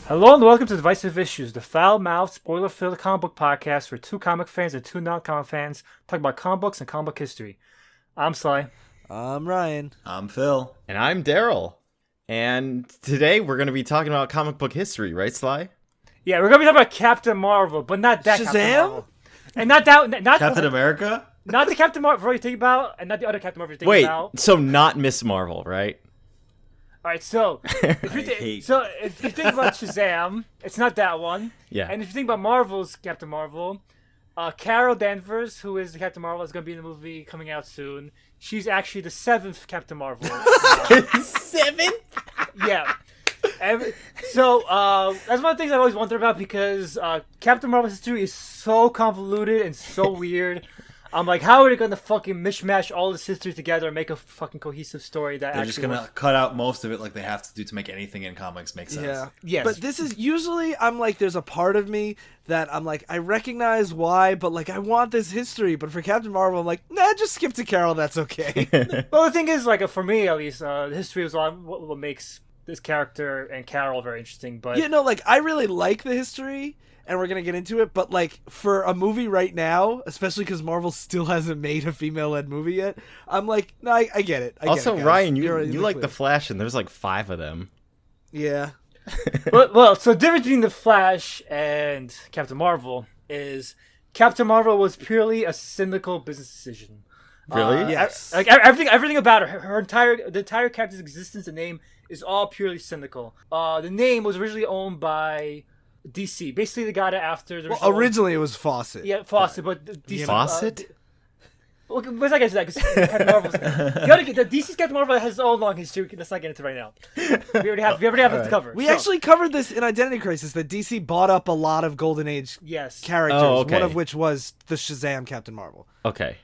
Hello and welcome to Divisive Issues, the foul-mouthed, spoiler-filled comic book podcast where two comic fans and two non-comic fans talk about comic books and comic book history. I'm Sly. I'm Ryan. I'm Phil. And I'm Darryl. And today we're going to be talking about comic book history, right, Sly? Yeah, we're going to be talking about Captain Marvel, but not that Shazam? Captain Marvel. And not that, not Captain America? Not the Captain Marvel you think about, and not the other Captain Marvel you think Wait, about. so not Miss Marvel, right? Alright, so if you think about Shazam, it's not that one. Yeah. And if you think about Marvel's Captain Marvel, Carol Danvers, who is the Captain Marvel, is going to be in the movie coming out soon. She's actually the 7th Captain Marvel. 7? Yeah. So that's one of the things I've always wondered about because Captain Marvel's history is so convoluted and so weird. I'm like, how are they going to fucking mishmash all this history together and make a fucking cohesive story that They're actually just going to cut out most of it like they have to do to make anything in comics make sense. Yeah. Yes. But this is usually, I'm like, there's a part of me that I'm like, I recognize why, but like, I want this history. But for Captain Marvel, I'm like, nah, just skip to Carol. That's okay. Well, the thing is, like, for me at least, the history was what makes this character and Carol very interesting. But Yeah, no, like, I really like the history, and we're going to get into it. But like, for a movie right now, especially because Marvel still hasn't made a female-led movie yet, I'm like, no, I get it. Also, get it, Ryan, You're in you the like clear. The Flash, and there's like 5 of them. Yeah. well, so the difference between the Flash and Captain Marvel is Captain Marvel was purely a cynical business decision. Really? Yes. Like everything about her the entire character's existence and name is all purely cynical. The name was originally owned by DC. Basically, they got it after the Originally, it was Fawcett. Yeah, Fawcett, but DC. Fawcett? Well, let's not get into that because Captain Marvel's. The DC's Captain Marvel has its own long history. Let's not get into it right now. We already have it to cover. We actually covered this in Identity Crisis, that DC bought up a lot of Golden Age yes. characters, Oh, okay. one of which was the Shazam Captain Marvel. Okay.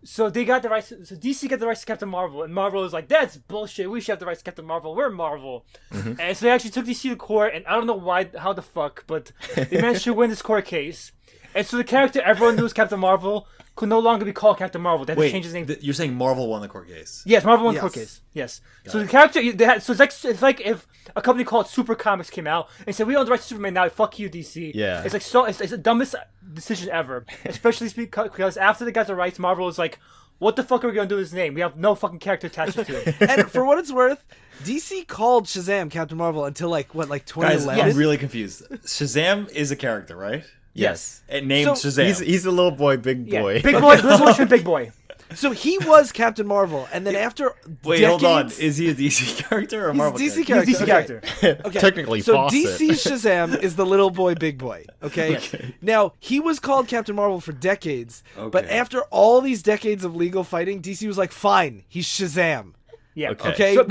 So they got the rights. So DC got the rights to Captain Marvel, and Marvel was like, "That's bullshit. We should have the rights to Captain Marvel. We're Marvel." Mm-hmm. And so they actually took DC to court, and I don't know why, how the fuck, but they managed to win this court case. And so the character everyone knew as Captain Marvel could no longer be called Captain Marvel. They had to change his name. You're saying Marvel won the court case? Yes, Marvel won Yes. court case. Yes. So the character they had, so it's like if a company called Super Comics came out and said we own the rights to Superman now, fuck you DC. Yeah. It's like it's the dumbest decision ever, especially because after they got the rights, Marvel was like, what the fuck are we gonna do with his name? We have no fucking character attached to it. And for what it's worth, DC called Shazam Captain Marvel until like 2011. Guys, I'm really confused. Shazam is a character, right? Yes. It named So, Shazam. He's a little boy, big Yeah, boy. big boy, resolution, big boy. So he was Captain Marvel, and then after Wait, decades, hold on. Is he a DC character or a he's Marvel a DC character? He's a DC character. character. Okay. Technically So Fawcett. DC Shazam is the little boy, big boy. Okay? Now he was called Captain Marvel for decades, but Okay. after all these decades of legal fighting, DC was like, "Fine, he's Shazam." Yeah. Okay, So-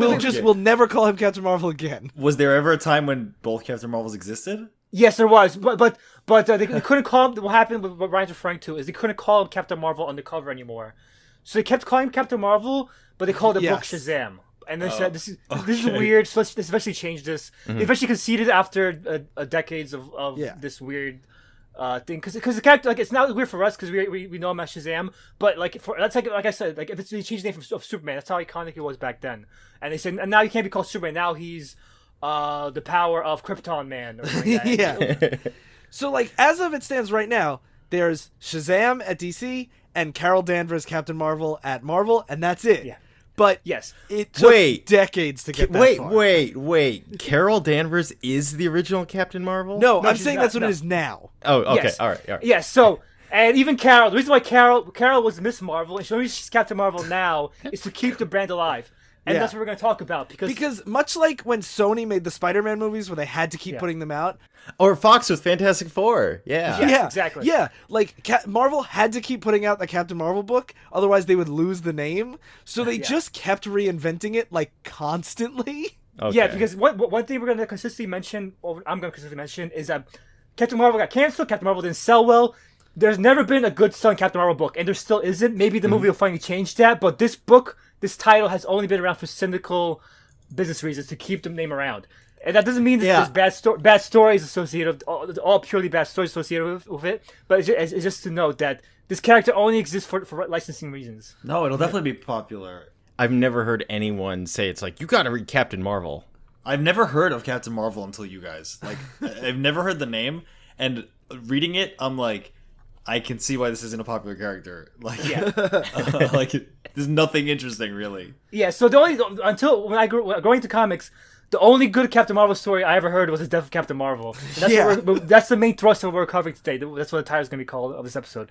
we'll never call him Captain Marvel again. Was there ever a time when both Captain Marvels existed? Yes, there was, but they couldn't call him. What happened? What Ryan's referring to is they couldn't call him Captain Marvel on the cover anymore, so they kept calling him Captain Marvel, but they called the book Yes. Shazam. And they said this is weird. So let's eventually change this. They eventually conceded after a decades of Yeah. this weird thing because the character it's not weird for us because we know him as Shazam, but that's like I said, like if it's they changed the name of Superman, that's how iconic he was back then. And they said and now he can't be called Superman. Now he's the power of Krypton Man. Or something like that. Yeah. So, like, as of it stands right now, there's Shazam at DC and Carol Danvers Captain Marvel at Marvel, and that's it. Yeah. But Yes. it took Wait. decades to get that far. Wait. Carol Danvers is the original Captain Marvel? No, No, I'm she's saying not, that's what no. it is now. Oh, okay. Yes. All right. Yes, so and even Carol, the reason why Carol was Miss Marvel and the reason she's Captain Marvel now is to keep the brand alive. And Yeah. that's what we're going to talk about Because much like when Sony made the Spider-Man movies where they had to keep Yeah. putting them out. Or Fox with Fantastic Four. Yeah. Yeah. exactly. Yeah, like Marvel had to keep putting out the Captain Marvel book, otherwise they would lose the name. So they just kept reinventing it like constantly. Okay. Yeah, because one thing we're going to consistently mention, or I'm going to consistently mention, is that Captain Marvel got canceled, Captain Marvel didn't sell well. There's never been a good selling Captain Marvel book, and there still isn't. Maybe the movie will finally change that, but this title has only been around for cynical business reasons to keep the name around. And that doesn't mean that Yeah. there's bad stories associated, all purely bad stories associated with it, but it's just to note that this character only exists for licensing reasons. No, it'll definitely be popular. I've never heard anyone say it's like, you gotta read Captain Marvel. I've never heard of Captain Marvel until you guys. Like, I've never heard the name, and reading it, I'm like, I can see why this isn't a popular character. Like, like there's nothing interesting really. Yeah, so the only until when I grew going to comics, the only good Captain Marvel story I ever heard was the death of Captain Marvel. And that's the main thrust of what we're covering today. That's what the title's gonna be called of this episode.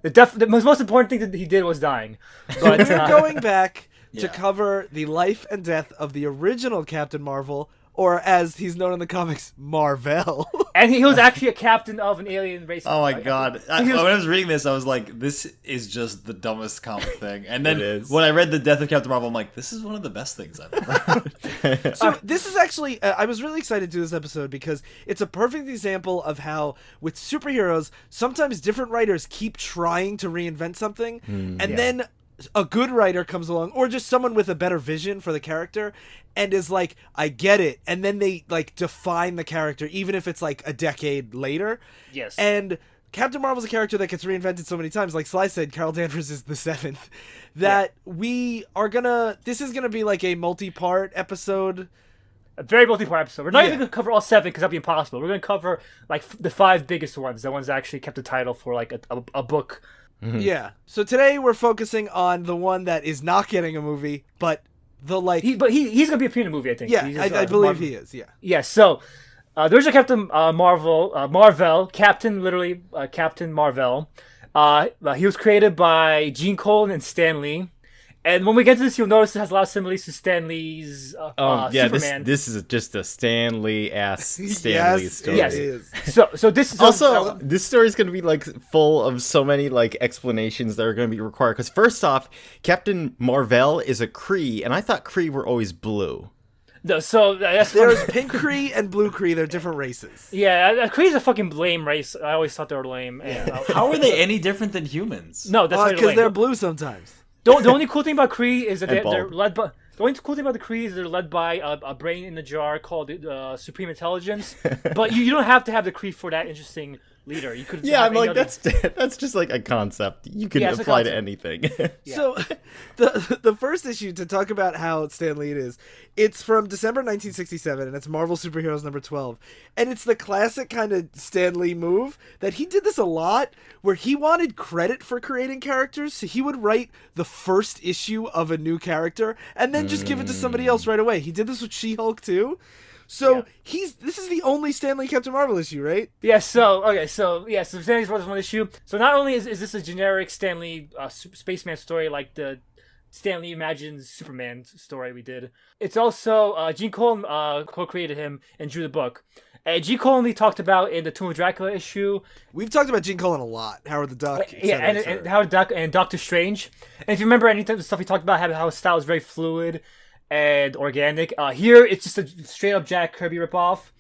The most important thing that he did was dying. But We're going back to cover the life and death of the original Captain Marvel, or as he's known in the comics, Mar-Vell. And he was actually a captain of an alien race. Oh my god. When I was reading this, I was like, this is just the dumbest comic thing. And then when I read The Death of Captain Marvel, I'm like, this is one of the best things I've ever heard. So this is actually, I was really excited to do this episode because it's a perfect example of how, with superheroes, sometimes different writers keep trying to reinvent something, and then a good writer comes along, or just someone with a better vision for the character, and is like, I get it, and then they like define the character, even if it's like a decade later. Yes. And Captain Marvel's a character that gets reinvented so many times. Like Sly said, Carol Danvers is the 7th. That this is gonna be like a multi-part episode. A very multi-part episode. We're not even going to cover all 7 because that'd be impossible. We're going to cover like the 5 biggest ones, the ones that actually kept the title for like a book. Yeah. So today we're focusing on the one that is not getting a movie, but the like. He's going to be appearing in a movie, I think. Yeah, I believe he is. Yeah. Yeah. So the original Captain Mar-Vell, Captain Mar-Vell. He was created by Gene Colan and Stan Lee. And when we get to this, you'll notice it has a lot of similarities to Stan Lee's Superman. This is just a Stan Lee-ass Stan Lee story. Yes. It is. So this is Also, this story is going to be like full of so many like explanations that are going to be required. Because first off, Captain Mar-Vell is a Kree, and I thought Kree were always blue. No, so that's There's pink Kree and blue Kree. They're different races. Yeah, Kree's a fucking lame race. I always thought they were lame. And, How are they any different than humans? No, that's Because they're blue sometimes. The only cool thing about Kree is that they're bald. led by. The only cool thing about the Kree is they're led by a brain in a jar called Supreme Intelligence. But you don't have to have the Kree for that interesting leader. You could. Yeah, have I'm like, any other... that's just like a concept. You can it's a apply to concept. anything. So, the first issue, to talk about how Stan Lee it is, it's from December 1967, and it's Marvel Superheroes number 12. And it's the classic kind of Stan Lee move that he did this a lot, where he wanted credit for creating characters, so he would write the first issue of a new character, and then just give it to somebody else right away. He did this with She-Hulk, too. So, this is the only Stan Lee Captain Marvel issue, right? Yeah. So Stan Lee's World is one issue. So not only is this a generic Stan Lee spaceman story like the Stan Lee Imagines Superman story we did, it's also Gene Colan co-created him and drew the book. And Gene Colan Lee talked about in the Tomb of Dracula issue. We've talked about Gene Colan a lot. Howard the Duck. And Howard the Duck and Doctor Strange. And if you remember any of the stuff he talked about, how his style is very fluid and organic. Here, it's just a straight-up Jack Kirby ripoff.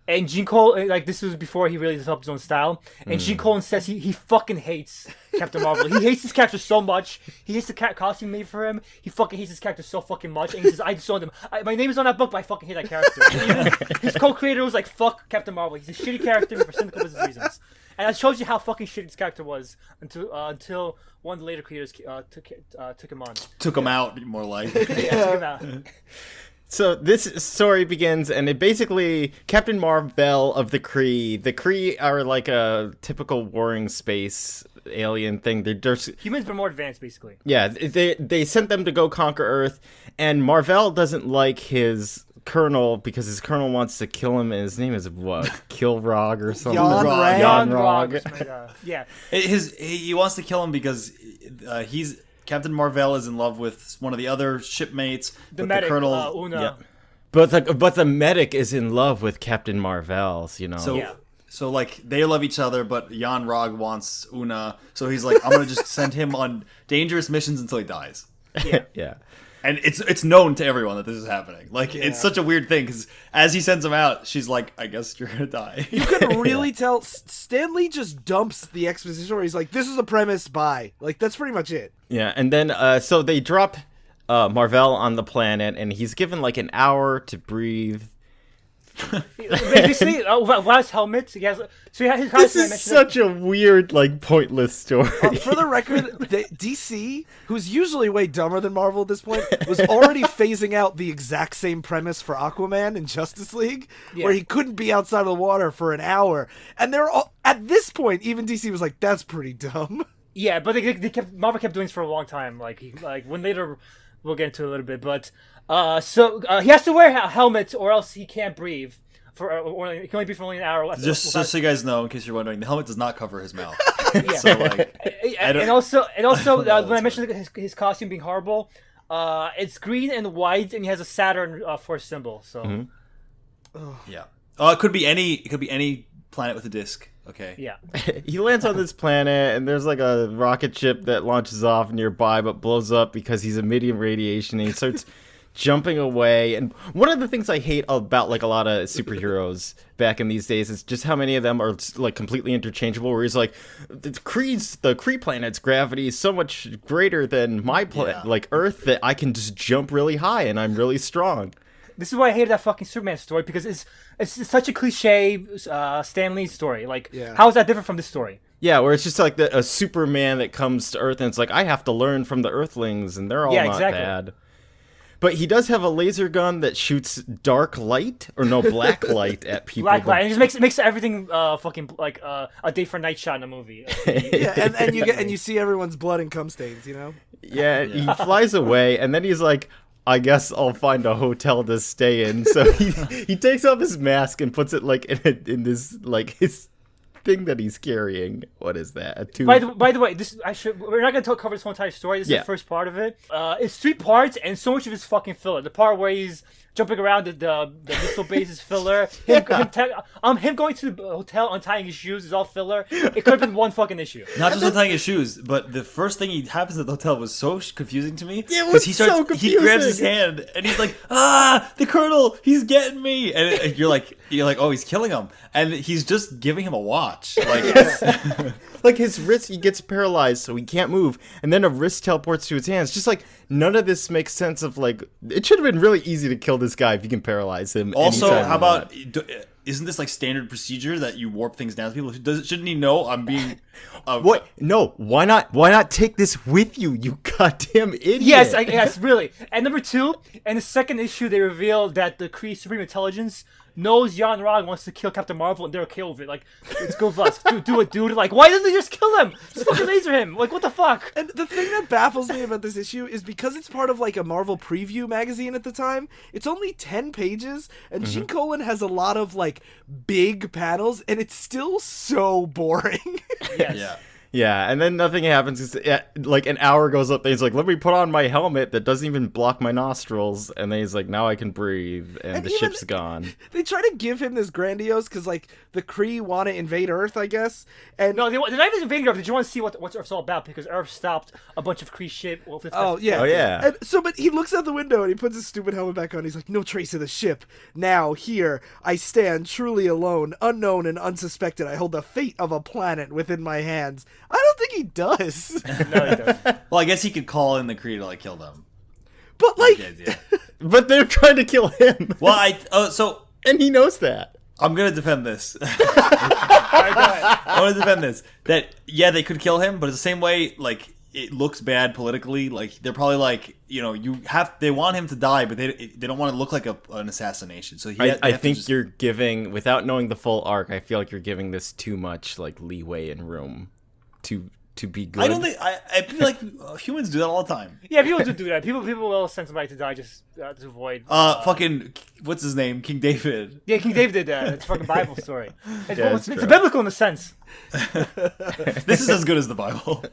And Gene Colan, like, this was before he really developed his own style. And Gene Colan says he fucking hates Captain Marvel. He hates his character so much. He hates the costume made for him. He fucking hates his character so fucking much. And he says, I disowned him. My name is on that book, but I fucking hate that character. And even his co-creator was like, fuck Captain Marvel. He's a shitty character for cynical business reasons. And that shows you how fucking shitty this character was until one of the later creators took him on. Took him out, more like. Took him out. So this story begins, and it basically Captain Mar-Vell of the Kree. The Kree are like a typical warring space alien thing. They're just Humans, but more advanced, basically. yeah. They sent them to go conquer Earth, and Mar-Vell doesn't like his colonel because his colonel wants to kill him. And his name is what? Kilrog or something. Jan Rog. Rog. Yeah. He wants to kill him because Captain Mar-Vell is in love with one of the other shipmates. The medic, the colonel, Una. Yeah. But the medic is in love with Captain Mar-Vell's. You know. So like they love each other, but Jan Rog wants Una, so he's like, I'm gonna just send him on dangerous missions until he dies. Yeah. And it's known to everyone that this is happening. Like, it's such a weird thing, because as he sends him out, she's like, I guess you're gonna die. You can really tell Stan Lee just dumps the exposition where he's like, this is the premise, bye. Like, that's pretty much it. Yeah, and then so they drop Mar-Vell on the planet, and he's given like an hour to breathe, Basically, without his helmet, he has. So he has his This costume. I is mentioned such a weird, like, pointless story. For the record, DC, who's usually way dumber than Marvel at this point, was already phasing out the exact same premise for Aquaman in Justice League, where he couldn't be outside of the water for an hour. And they're all, at this point, even DC was like, that's pretty dumb. Yeah, but Marvel kept doing this for a long time. Like when later we'll get into it a little bit, but so he has to wear a helmet or else he can't breathe. Or it can only be for only an hour. Just so you guys know, in case you're wondering, the helmet does not cover his mouth. Yeah. So like, and also when I mentioned his costume being horrible, it's green and white, and he has a Saturn for a symbol. So yeah. Oh, it could be any planet with a disc. Okay. yeah. He lands on this planet, and there's like a rocket ship that launches off nearby but blows up because he's emitting radiation, and he starts jumping away. And one of the things I hate about like a lot of superheroes back in these days is just how many of them are like completely interchangeable, where he's like, the Kree planet's gravity is so much greater than my planet, like Earth, that I can just jump really high and I'm really strong. This is why I hated that fucking Superman story, because it's such a cliche Stan Lee story. Like, how is that different from this story? Yeah, where it's just like a Superman that comes to Earth and it's like, I have to learn from the Earthlings and they're all not bad. But he does have a laser gun that shoots black light at people. Black light, and it just makes everything fucking like a day for night shot in a movie. Yeah, and you see everyone's blood and cum stains, you know? Yeah, he flies away, and then he's like, I guess I'll find a hotel to stay in. So he takes off his mask and puts it like in this like his thing that he's carrying. What is that? A tube? By the way, we're not gonna cover this whole entire story. This is the first part of it. It's 3 parts, and so much of it's fucking filler. The part where he's jumping around the missile base is filler. Him going to the hotel untying his shoes is all filler. It could have been one fucking issue. Not just untying his shoes, but the first thing happens at the hotel was so confusing to me. It was so confusing. He grabs his hand and he's like, the Colonel, he's getting me. And you're like, oh, he's killing him. And he's just giving him a watch. Like, like his wrist, he gets paralyzed, so he can't move. And then a wrist teleports to his hands. Just like, none of this makes sense of like, it should have been really easy to kill this guy if you can paralyze him. Also, how about, isn't this like standard procedure that you warp things down to people? Shouldn't he know I'm being... what? No, why not take this with you, you goddamn idiot? Yes, really. And number 2, in the second issue, they reveal that the Kree Supreme Intelligence knows Jan Rog wants to kill Captain Marvel, and they're okay with it. Like, let's go with us. Do it, dude. Like, why doesn't he just kill him? Just fucking laser him. Like, what the fuck? And the thing that baffles me about this issue is because it's part of like a Marvel preview magazine at the time, it's only 10 pages, and Gene Colan has a lot of like big panels, and it's still so boring. Yes. Yeah. Yeah, and then nothing happens. Like an hour goes up, and he's like, let me put on my helmet that doesn't even block my nostrils. And then he's like, now I can breathe, and the ship's gone. They try to give him this grandiose, because like the Kree want to invade Earth, I guess. And no, they're not even invading Earth. Did you want to see what Earth's all about? Because Earth stopped a bunch of Kree ship. Oh yeah. And so, but he looks out the window and he puts his stupid helmet back on. He's like, no trace of the ship. Now, here, I stand truly alone, unknown and unsuspected. I hold the fate of a planet within my hands. I don't think he does. No, he doesn't. Well, I guess he could call in the Kree to like kill them. But like, but they're trying to kill him. Well, and he knows that. I'm gonna defend this. All right, go ahead. I want to defend this. That they could kill him, but it's the same way. Like, it looks bad politically. Like, they're probably like, they want him to die, but they don't want to look like an assassination. So I think you're giving, without knowing the full arc, I feel like you're giving this too much like leeway and room to be good. I don't think I feel like humans do that all the time. Yeah, people do that. People will send somebody to die just to avoid. Fucking what's his name? King David. Yeah, King David did that. It's a fucking Bible story. It's true. biblical in a sense. This is as good as the Bible.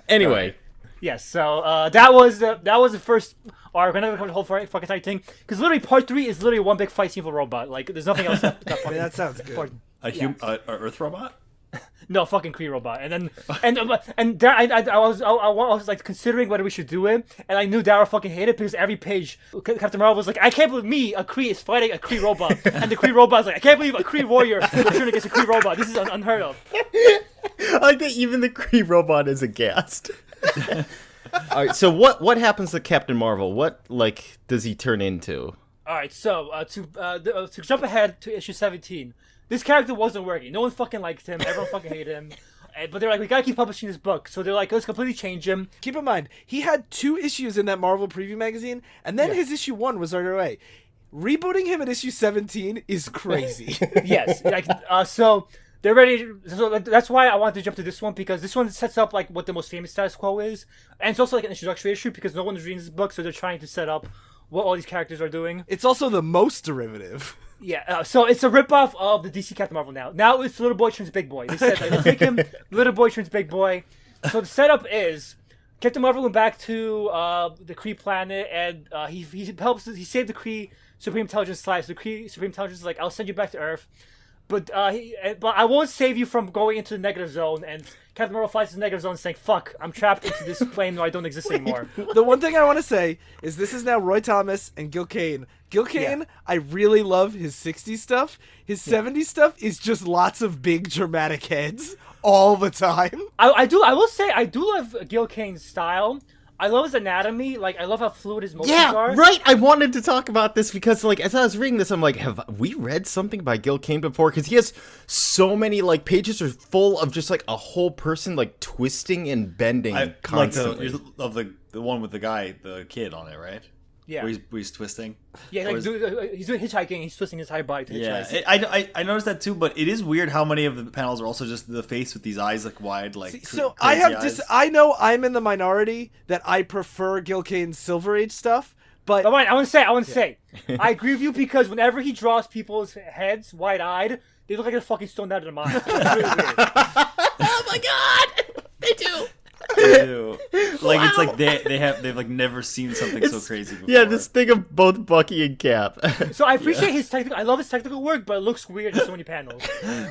Anyway. Yes, so that was the first arc. We're not gonna cover the whole fucking entire thing, because literally part 3 is literally one big fight scene for a robot. Like, there's nothing else. that sounds good. A Earth robot? No, fucking Kree robot. And then I was like considering whether we should do it, and I knew Darryl fucking hated it because every page Captain Marvel was like, I can't believe a Kree is fighting a Kree robot, and the Kree robot is like, I can't believe a Kree warrior is shooting against a Kree robot. This is unheard of. I like that even the Kree robot is aghast. All right, so what happens to Captain Marvel? What does he turn into? All right, so to jump ahead to issue 17, this character wasn't working. No one fucking liked him. Everyone fucking hated him. But they're like, we gotta keep publishing this book. So they're like, let's completely change him. Keep in mind, he had 2 issues in that Marvel preview magazine, and then his issue 1 was right away. Rebooting him at issue 17 is crazy. Yes, so they're ready. So that's why I wanted to jump to this one, because this one sets up like what the most famous status quo is, and it's also like an introductory issue because no one's reading this book, so they're trying to set up what all these characters are doing. It's also the most derivative. Yeah, so it's a ripoff of the DC Captain Marvel now. Now it's Little Boy turns Big Boy. They said, like, let's make him Little Boy turns Big Boy. So the setup is Captain Marvel went back to the Kree planet, and he saved the Kree Supreme Intelligence life. So the Kree Supreme Intelligence is like, I'll send you back to Earth, but I won't save you from going into the negative zone. And Captain Marvel flies to the negative zone saying, fuck, I'm trapped into this plane where I don't exist anymore. The one thing I want to say is this is now Roy Thomas and Gil Kane. Gil Kane, I really love his 60s stuff. His 70s stuff is just lots of big dramatic heads all the time. I will say I do love Gil Kane's style. I love his anatomy. Like, I love how fluid his motions are. Yeah, right. I wanted to talk about this because, like, as I was reading this, I'm like, have we read something by Gil Kane before? Because he has so many, like, pages are full of just, like, a whole person, like, twisting and bending constantly. Like the one with the kid on it, right? Yeah. Where he's twisting. Yeah, like, he's doing hitchhiking. He's twisting his entire body to hitchhike. Yeah, I noticed that too, but it is weird how many of the panels are also just the face with these eyes like wide, like. So I know I'm in the minority that I prefer Gil Kane's Silver Age stuff, but I want to say, I agree with you because whenever he draws people's heads wide-eyed, they look like they're fucking stoned out of their mind. It's really weird. Oh my god, they do. Like, it's like they've like never seen something so crazy before. Yeah, this thing of both Bucky and Cap. So I appreciate his technical. I love his technical work, but it looks weird in so many panels.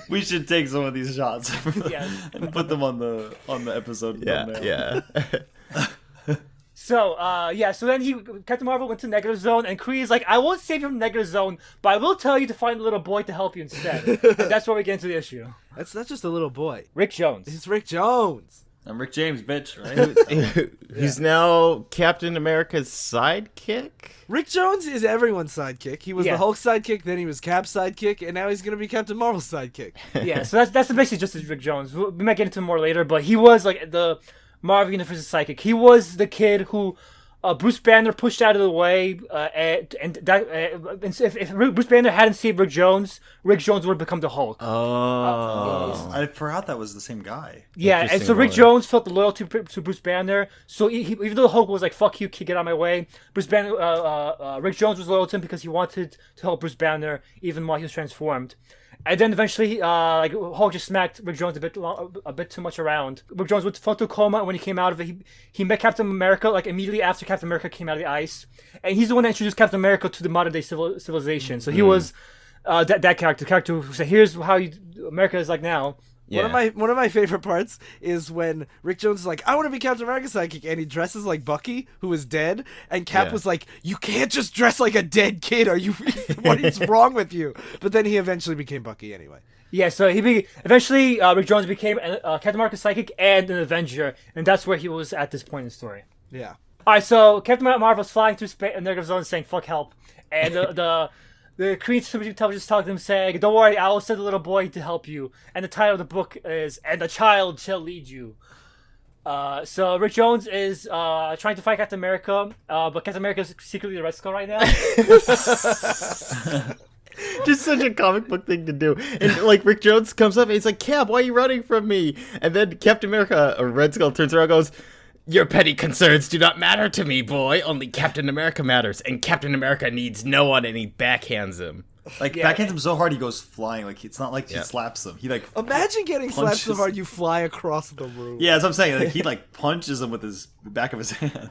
We should take some of these shots and put them on the episode. Yeah. So so then Captain Marvel went to Negative Zone, and Kree is like, I won't save you from Negative Zone, but I will tell you to find a little boy to help you instead. And that's where we get into the issue. That's not just a little boy. Rick Jones. It's Rick Jones. I'm Rick James, bitch, right? He's now Captain America's sidekick. Rick Jones is everyone's sidekick. He was the Hulk sidekick, then he was Cap's sidekick, and now he's going to be Captain Marvel's sidekick. Yeah, so that's basically just as Rick Jones. We might get into him more later, but he was like the Marvel Universe's sidekick. He was the kid who Bruce Banner pushed out of the way, and if Bruce Banner hadn't saved Rick Jones would have become the Hulk. Oh. I forgot that was the same guy. Yeah, and so Rick Jones felt the loyalty to Bruce Banner. So even though Hulk was like, "Fuck you, kid, get out of my way," Rick Jones was loyal to him because he wanted to help Bruce Banner even while he was transformed. And then eventually, Hulk just smacked Rick Jones a bit too much around. Rick Jones fell into a coma, and when he came out of it, he met Captain America like immediately after Captain America came out of the ice, and he's the one that introduced Captain America to the modern day civilization. So he was that character who said, "Here's how America is like now." Yeah. One of my favorite parts is when Rick Jones is like, I want to be Captain America's sidekick, and he dresses like Bucky, who is dead, and Cap was like, you can't just dress like a dead kid. What is wrong with you? But then he eventually became Bucky anyway. Yeah, so eventually Rick Jones became Captain America's sidekick and an Avenger, and that's where he was at this point in the story. Yeah. All right, so Captain Marvel's flying through a negative zone saying "fuck help," and the Kree Supreme Intelligence talked to him saying, "Don't worry, I will send a little boy to help you." And the title of the book is "And the Child Shall Lead You." So Rick Jones is trying to fight Captain America, but Captain America is secretly the Red Skull right now. Just such a comic book thing to do. And like Rick Jones comes up and he's like, Cap, why are you running from me? And then Captain America, or Red Skull, turns around and goes, your petty concerns do not matter to me, boy. Only Captain America matters. And Captain America needs no one, and he backhands him. Like, backhands him so hard he goes flying. Like, it's not like he slaps him. He, like, imagine getting slapped so hard you fly across the room. Yeah, that's what I'm saying. Like, he, like, punches him with his back of his hand.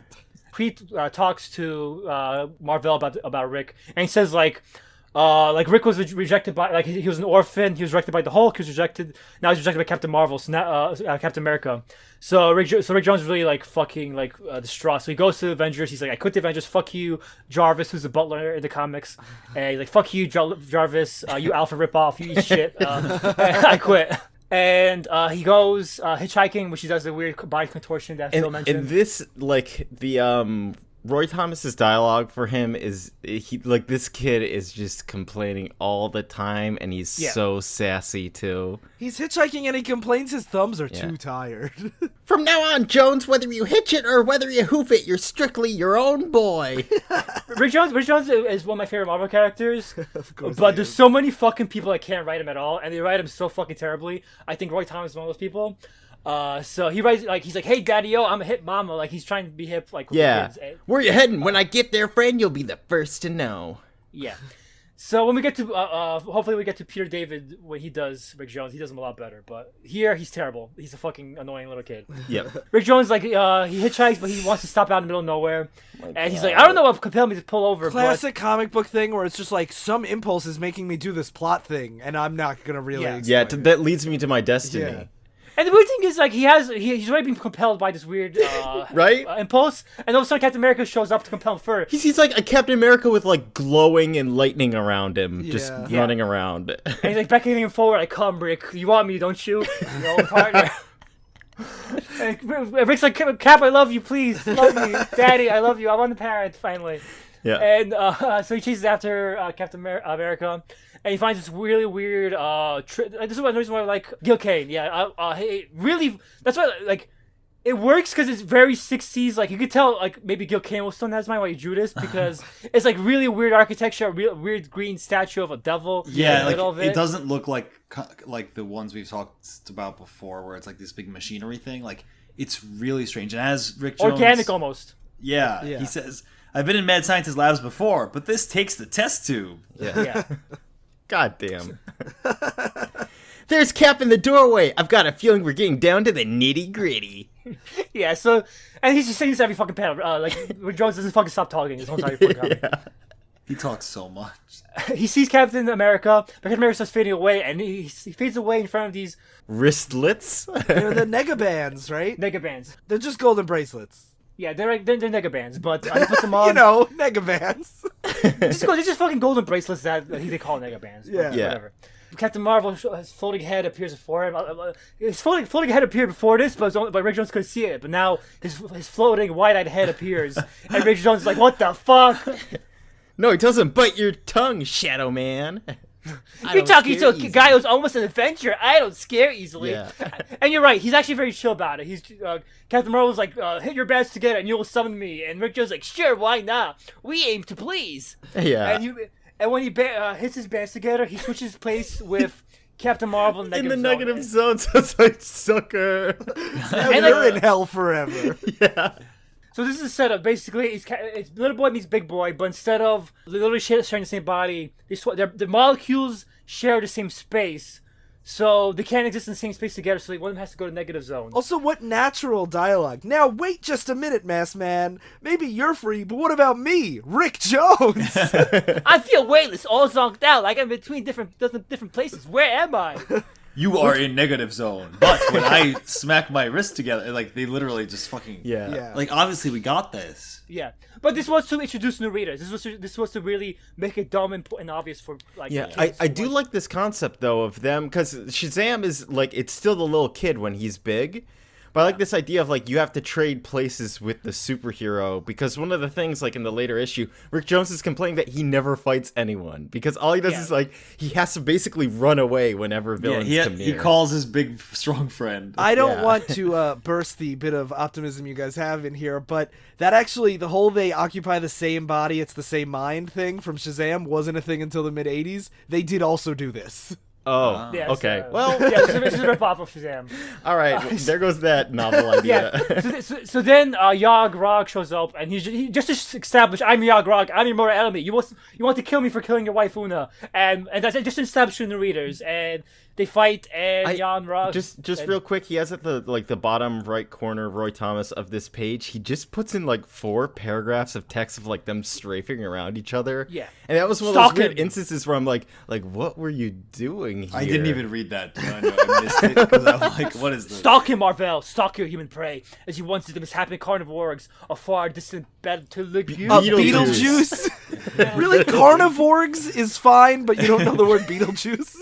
Kree talks to Mar-Vell about Rick, and he says, like Rick was rejected by, like, he was an orphan, he was rejected by the Hulk, now he's rejected by Captain Marvel, so now, Captain America. So Rick Jones is really, like, fucking, like, distraught. So he goes to the Avengers, he's like, I quit the Avengers, fuck you, Jarvis, who's the butler in the comics. And he's like, fuck you, Jarvis, you alpha ripoff, you eat shit, I quit. And he goes hitchhiking, which he does the weird body contortion that Phil mentioned. And this, like, Roy Thomas's dialogue for him is this kid is just complaining all the time, and he's so sassy too. He's hitchhiking and he complains his thumbs are too tired. From now on, Jones, whether you hitch it or whether you hoof it, you're strictly your own boy. Rick Jones is one of my favorite Marvel characters. Of course. But there's so many fucking people that can't write him at all, and they write him so fucking terribly. I think Roy Thomas is one of those people. So he writes he's like, "Hey, Daddy-o, I'm a hip mama." Like he's trying to be hip, like with the kids. Where you heading? When I get there, friend, you'll be the first to know. Yeah. So when we get to hopefully we get to Peter David when he does Rick Jones, he does him a lot better. But here he's terrible. He's a fucking annoying little kid. Yep. Rick Jones he hitchhikes, but he wants to stop out in the middle of nowhere, and he's like, "I don't know what compelled me to pull over." Classic comic book thing where it's just like some impulse is making me do this plot thing, and I'm not gonna really. explain it. That leads me to my destiny. Yeah. And the weird thing is, he's already been compelled by this weird impulse, and all of a sudden Captain America shows up to compel him further. He's like a Captain America with like glowing and lightning around him, just running around. And he's like beckoning him forward, like, "Come, Rick, you want me, don't you? Your old partner." And Rick's like, "Cap, I love you, please, love me, Daddy, I love you. I want the parent finally." Yeah. And so he chases after Captain America. And he finds this really weird. This is one reason why I like Gil Kane. Yeah, really. That's why it works because it's very 60s. Like you could tell, like maybe Gil Kane was still in his mind while he drew this because it's like really weird architecture, weird green statue of a devil. Yeah, like it doesn't look like the ones we've talked about before, where it's like this big machinery thing. Like it's really strange. And as Rick Jones, organic almost. Yeah, he says, "I've been in mad scientist labs before, but this takes the test tube." Yeah. God damn. There's Cap in the doorway. I've got a feeling we're getting down to the nitty gritty. Yeah, so, and he's just saying this every fucking panel. Rick Jones doesn't fucking stop talking. This whole entire fucking comic. He talks so much. He sees Captain America, but Captain America starts fading away, and he fades away in front of these wristlets. They're the negabands, right? negabands. They're just golden bracelets. Yeah, they're negabands, but he puts them on. Negabands. They're just fucking golden bracelets that they call negabands. Yeah. Whatever. Captain Marvel's floating head appears before him. His floating head appeared before this, but Rick Jones couldn't see it. But now his floating wide-eyed head appears, and Rick Jones is like, "What the fuck?" No, he tells him, "Bite your tongue, Shadow Man." You're talking to a guy who's almost an adventurer. I don't scare easily. Yeah. And you're right. He's actually very chill about it. He's Captain Marvel's like, "Hit your bands together and you'll summon me." And Rick Jones like, "Sure, why not? We aim to please." Yeah. And when he hits his bands together, he switches place with Captain Marvel in the negative zone. So it's like, sucker. And you're in hell forever. Yeah. So this is a setup. Basically, it's little boy meets big boy, but instead of literally sharing the same body, the molecules share the same space, so they can't exist in the same space together. So one of them has to go to negative zone. Also, what natural dialogue. Now, wait just a minute, Masked Man. Maybe you're free, but what about me, Rick Jones? I feel weightless, all zonked out, like I'm between different places. Where am I? You are in negative zone, but when I smack my wrist together, like they literally just fucking like obviously we got this. Yeah, but this was to introduce new readers. This was to really make it dumb and obvious for like. Yeah, I do like this concept though of them because Shazam is like it's still the little kid when he's big. But I like this idea of, like, you have to trade places with the superhero, because one of the things, like, in the later issue, Rick Jones is complaining that he never fights anyone, because all he does is, like, he has to basically run away whenever villains come near. He calls his big, strong friend. I don't want to burst the bit of optimism you guys have in here, but that actually, the whole they occupy the same body, it's the same mind thing from Shazam wasn't a thing until the mid-'80s. They did also do this. Oh, yes, okay. Well, yeah, this is a rip-off of Shazam. All right, there goes that novel idea. Yeah. So then Yog Rog shows up, and he just to establish, I'm Yog Rog, I'm your mortal enemy. You want to kill me for killing your wife Una, and that's just to establish in the readers, and they fight, and Jan Rog. Just real quick, he has at the bottom right corner of Roy Thomas of this page, he just puts in like 4 paragraphs of text of like them strafing around each other. Yeah. And that was one of those weird instances where I'm like, what were you doing here? I didn't even read that. I missed it because I'm like, what is this? Stalk him, Mar-Vell. Stalk your human prey, as you once did the mishappy carnivores, a far distant battle to look you. Beetlejuice? Really? Carnivores is fine, but you don't know the word Beetlejuice?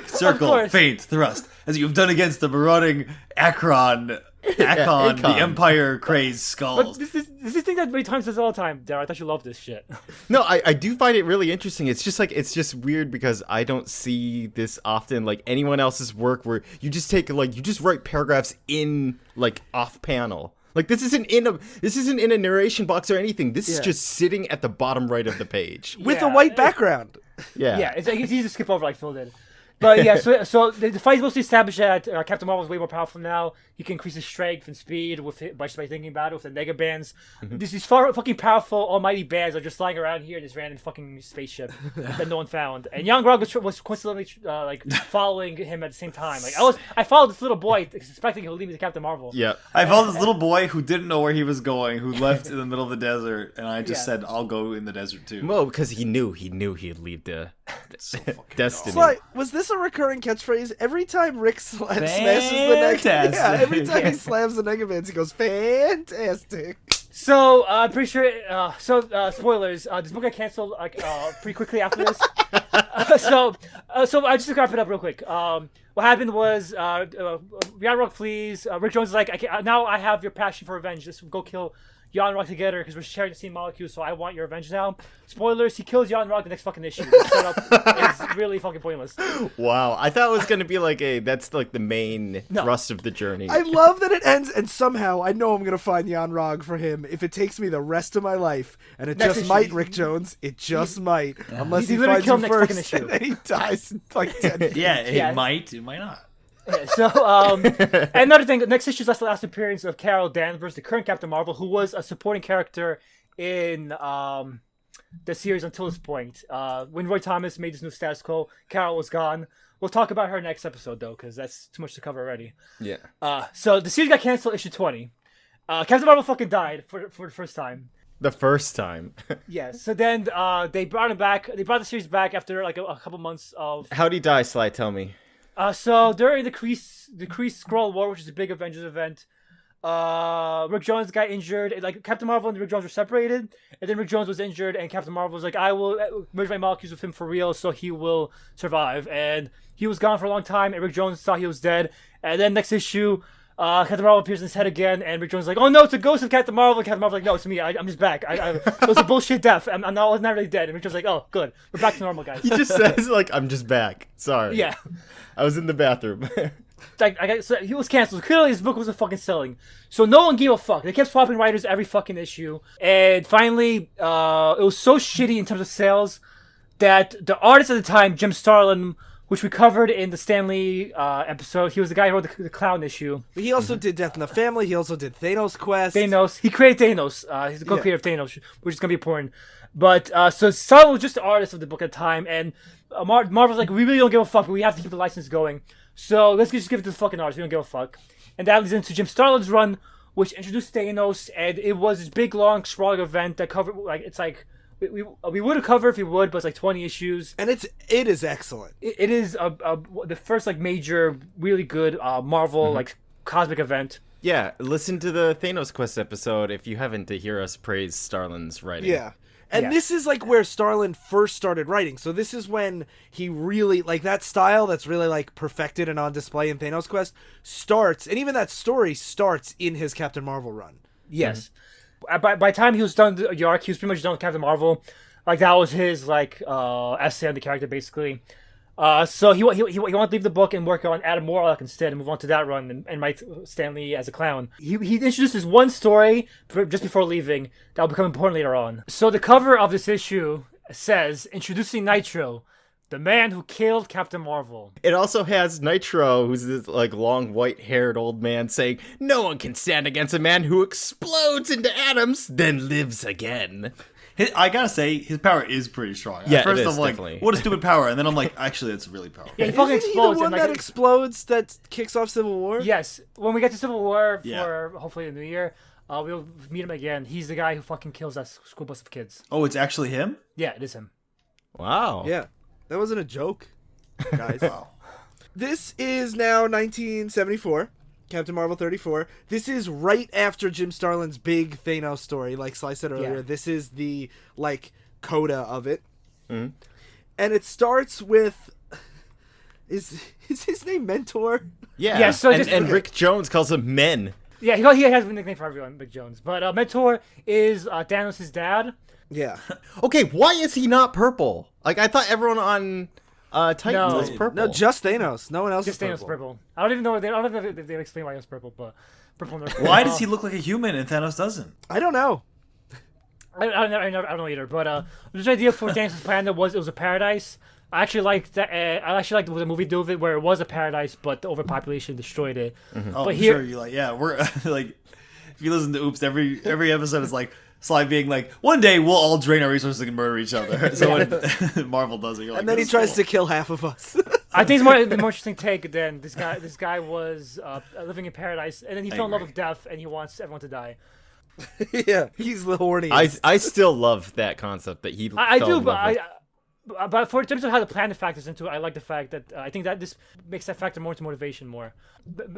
Circle, feint, thrust, as you've done against the marauding Akron Akon, the Akon. Empire crazed But skulls. this is thing that many times says all the time, Darryl. I thought you loved this shit. No, I do find it really interesting. It's just weird because I don't see this often, like anyone else's work where you just take you just write paragraphs in like off panel. Like this isn't in a narration box or anything. This is just sitting at the bottom right of the page. With a white background. Yeah. Yeah, it's easy to skip over like Phil did. But yeah, so the fight's mostly established that Captain Marvel is way more powerful now. He can increase his strength and speed by thinking about it with the Nega bands. These fucking powerful almighty bands are just flying around here in this random fucking spaceship that no one found. And Young Rog was coincidentally following him at the same time. Like I followed this little boy expecting he'll lead me to Captain Marvel. Yeah. I followed this little boy who didn't know where he was going, who left in the middle of the desert, and I just said, "I'll go in the desert too." Well, because he knew he'd leave the destiny. Sly, was this a recurring catchphase? Every time Rick smashes the Nega, yeah, every time he slams the Nega bands, he goes, "Fantastic." So I'm pretty sure. Spoilers. This book got canceled pretty quickly after this. So I just to wrap it up real quick. What happened was Jan Rock flees. Rick Jones is like, now I have your passion for revenge. Let's go kill Jan Rock together because we're sharing the same molecule. So I want your revenge now. Spoilers: he kills Jan Rock the next fucking issue. The setup is really fucking pointless. Wow, I thought it was gonna be that's the main thrust of the journey. I love that it ends, and somehow I know I'm gonna find Jan Rog for him if it takes me the rest of my life, and it Next just issue. might, Rick Jones. It just might, unless he He's gonna finds kill him him next fucking first, issue. and then he dies in like 10 years. Yeah, Yeah. it might not. Yeah, so, and another thing, next issue's the last appearance of Carol Danvers, the current Captain Marvel, who was a supporting character in the series until this point. When Roy Thomas made this new status quo, Carol was gone. We'll talk about her next episode, though, because that's too much to cover already. Yeah. So the series got canceled, issue 20. Captain Marvel fucking died for the first time. The first time. Yeah, so then they brought him back. They brought the series back after like a couple months of... How'd he die, Sly? Tell me. So during the Kree Skrull War, which is a big Avengers event, Rick Jones got injured. Like Captain Marvel and Rick Jones were separated, and then Rick Jones was injured, and Captain Marvel was like, "I will merge my molecules with him for real, so he will survive." And he was gone for a long time, and Rick Jones thought he was dead. And then next issue, Captain Marvel appears in his head again, and Rick Jones is like, "Oh no, it's a ghost of Captain Marvel." And Captain Marvel's like, "No, it's me. I'm just back. It was a bullshit death. I was not really dead." And Rick Jones is like, "Oh, good. We're back to normal, guys." He just says I'm just back. Sorry. Yeah. I was in the bathroom. So he was canceled. Clearly, his book wasn't fucking selling. So no one gave a fuck. They kept swapping writers every fucking issue. And finally, it was so shitty in terms of sales that the artist at the time, Jim Starlin, which we covered in the Stanley episode, he was the guy who wrote the clown issue. But he also did Death in the Family. He also did Thanos Quest. Thanos. He created Thanos. He's the co-creator of Thanos, which is going to be important. But so Starlin was just the artist of the book at the time. And Marvel's like, we really don't give a fuck, but we have to keep the license going. So let's just give it to the fucking artist. We don't give a fuck. And that leads into Jim Starlin's run, which introduced Thanos, and it was this big, long, sprawling event that covered, we would have covered if we would, but it's like 20 issues. And it is excellent. It is the first major, really good Marvel cosmic event. Yeah, listen to the Thanos Quest episode if you haven't to hear us praise Starlin's writing. Yeah. And this is where Starlin first started writing. So this is when he really, that style that's really perfected and on display in Thanos Quest starts, and even that story starts in his Captain Marvel run. Yes. By the time he was done the arc, he was pretty much done with Captain Marvel. That was his essay on the character, basically. So he wanted to leave the book and work on Adam Warlock instead and move on to that run and write Stan Lee as a clown. He introduces one story just before leaving that will become important later on. So the cover of this issue says, "Introducing Nitro, the man who killed Captain Marvel." It also has Nitro, who's this long white-haired old man saying, "No one can stand against a man who explodes into atoms, then lives again." I gotta say, his power is pretty strong. Yeah, At first it is, I'm like, definitely. what a stupid power. And then I'm like, actually, that's really powerful. Yeah, he fucking Isn't he the explodes. one that explodes that kicks off Civil War? Yes, when we get to Civil War for Yeah. hopefully the new year, we'll meet him again. He's the guy who fucking kills that school bus of kids. Oh, it's actually him? Yeah, it is him. Wow. Yeah. That wasn't a joke, guys. Wow. This is now 1974. Captain Marvel 34. This is right after Jim Starlin's big Thanos story, like Sly said earlier. Yeah. This is the, coda of it. Mhm. And it starts with... Is his name Mentor? Yeah. Yeah, so and, just- and Rick Jones calls him Men. Yeah, he has a nickname for everyone, Big Jones. But Mentor is Thanos' dad. Yeah. Okay, why is he not purple? Like, I thought everyone on Titan No. was purple. No, just Thanos. No one else Just is Thanos purple. purple. I don't even know. I don't know if they explain why he was purple, but purple. Why does he look like a human and Thanos doesn't? I don't know. I don't know either. But the idea for Thanos' planet was it was a paradise. I actually liked that. I actually liked the movie Do It, where it was a paradise, but the overpopulation destroyed it. Oh, But I'm here- sure you're like, yeah, we're like, if you listen to Oops, every episode is like Sly being like, one day we'll all drain our resources and murder each other. So when Marvel does it, you're like, And then he "This is tries cool." to kill half of us. I think it's more interesting take than this guy. This guy was living in paradise, and then he fell in love agree. with death, and he wants everyone to die. Yeah, he's the horniest. I still love that concept that he. I fell do, in but love with. but for in terms of how the planet factors into it, I like the fact that I think that this makes that factor more into motivation more.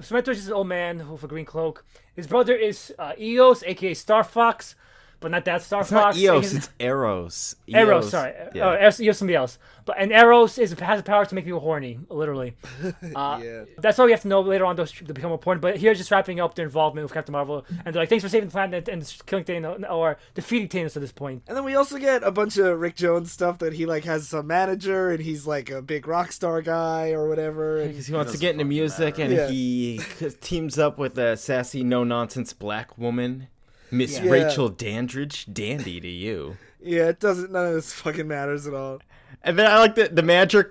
So Mentor is an old man with a green cloak. His brother is Eos, aka Star Fox, but not that Star It's not Fox. Eos, it's Eros. Eros, sorry. Yeah. Eos somebody else. But Eros has the power to make people horny, literally. Yeah. That's all we have to know later on those to become important. But here's just wrapping up their involvement with Captain Marvel, and they're like, thanks for saving the planet and killing Thanos or defeating Thanos at this point. And then we also get a bunch of Rick Jones stuff that he like has some manager and he's like a big rock star guy or whatever. And Because he wants to doesn't get into fucking music, matter. and he teams up with a sassy, no-nonsense black woman, Miss Yeah. Rachel Dandridge. Dandy to you. yeah, it doesn't. None of this fucking matters at all. And then I like that the manager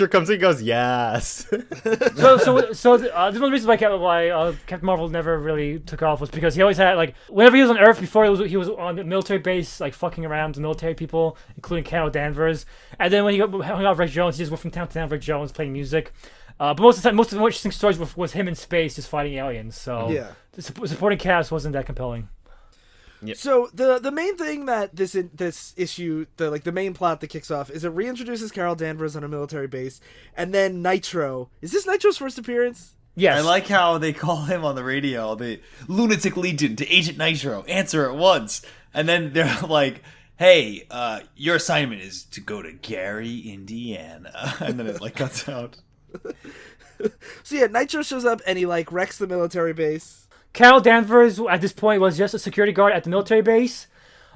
comes in and goes, yes. There's one reason why Captain Marvel never really took off was because he always had like whenever he was on Earth before he was on the military base like fucking around with military people, including Carol Danvers, and then when he hung out with Rick Jones, he just went from town to town with Rick Jones playing music. But most of the time, most of the more interesting stories was him in space just fighting aliens. So Yeah. the supporting cast wasn't that compelling. Yep. So the main thing that this issue, the main plot that kicks off is it reintroduces Carol Danvers on a military base, and then Nitro. Is this Nitro's first appearance? Yes. I like how they call him on the radio, the Lunatic Legion to Agent Nitro, answer at once. And then they're like, hey, your assignment is to go to Gary, Indiana. And then it like cuts out. So yeah, Nitro shows up and he like wrecks the military base. Carol Danvers at this point was just a security guard at the military base.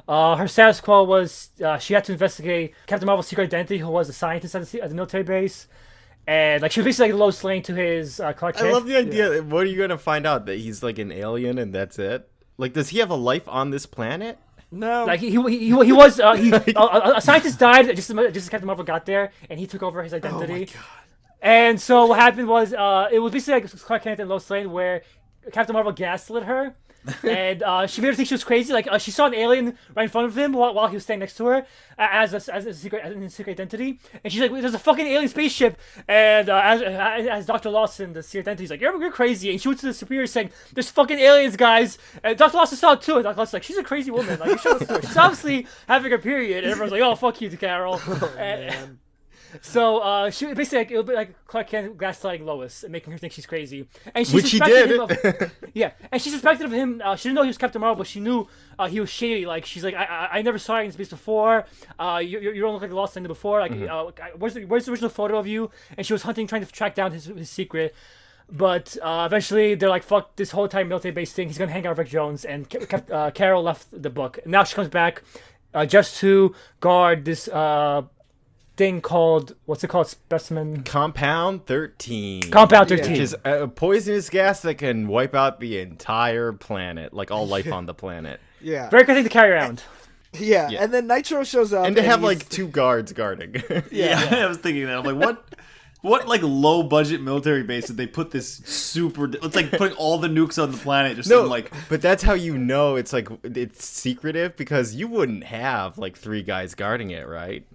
Her status quo was she had to investigate Captain Marvel's secret identity, who was a scientist at the military base, and like she was basically like Lois Lane to his Clark Kent. I love the idea. What are you going to find out? That he's like an alien and that's it? Like, does he have a life on this planet? No, Like he was a scientist died just as Captain Marvel got there, and he took over his identity. Oh my god. And so what happened was it was basically like Clark Kent and Lois Lane, where Captain Marvel gaslit her, and she made her think she was crazy. Like she saw an alien right in front of him while he was standing next to her as a secret identity, and she's like, "There's a fucking alien spaceship." And as Dr. Lawson, the secret identity, is like, "You're crazy," and she went to the superior saying, "There's fucking aliens, guys." And Dr. Lawson saw it too. And Dr. Lawson's like, "She's a crazy woman. Like you should listen to her. She's obviously having her period." And everyone's like, "Oh, fuck you, Carol." And, so she basically like, it would be like Clark Kent gaslighting Lois and making her think she's crazy, and she Which he suspected did. him of, yeah, and she suspected of him. She didn't know he was Captain Marvel, but she knew he was shady. Like she's like, I never saw you in space before. You don't look like the Lost Lane before. Like where's the original photo of you? And she was trying to track down his secret. But eventually they're like, fuck this whole entire military base thing. He's gonna hang out with Rick Jones, and Carol left the book. And now she comes back just to guard this thing called, what's it called? Specimen Compound 13. Compound 13. Which is a poisonous gas that can wipe out the entire planet, like all life on the planet. Yeah. Very good thing to carry around. Yeah. Yeah. And then Nitro shows up. And to have he's- like 2 guards guarding. Yeah, I was thinking that. I'm like, what like low budget military base did they put this super? It's like putting all the nukes on the planet just No, in like. but that's how you know it's like it's secretive, because you wouldn't have like 3 guys guarding it, right?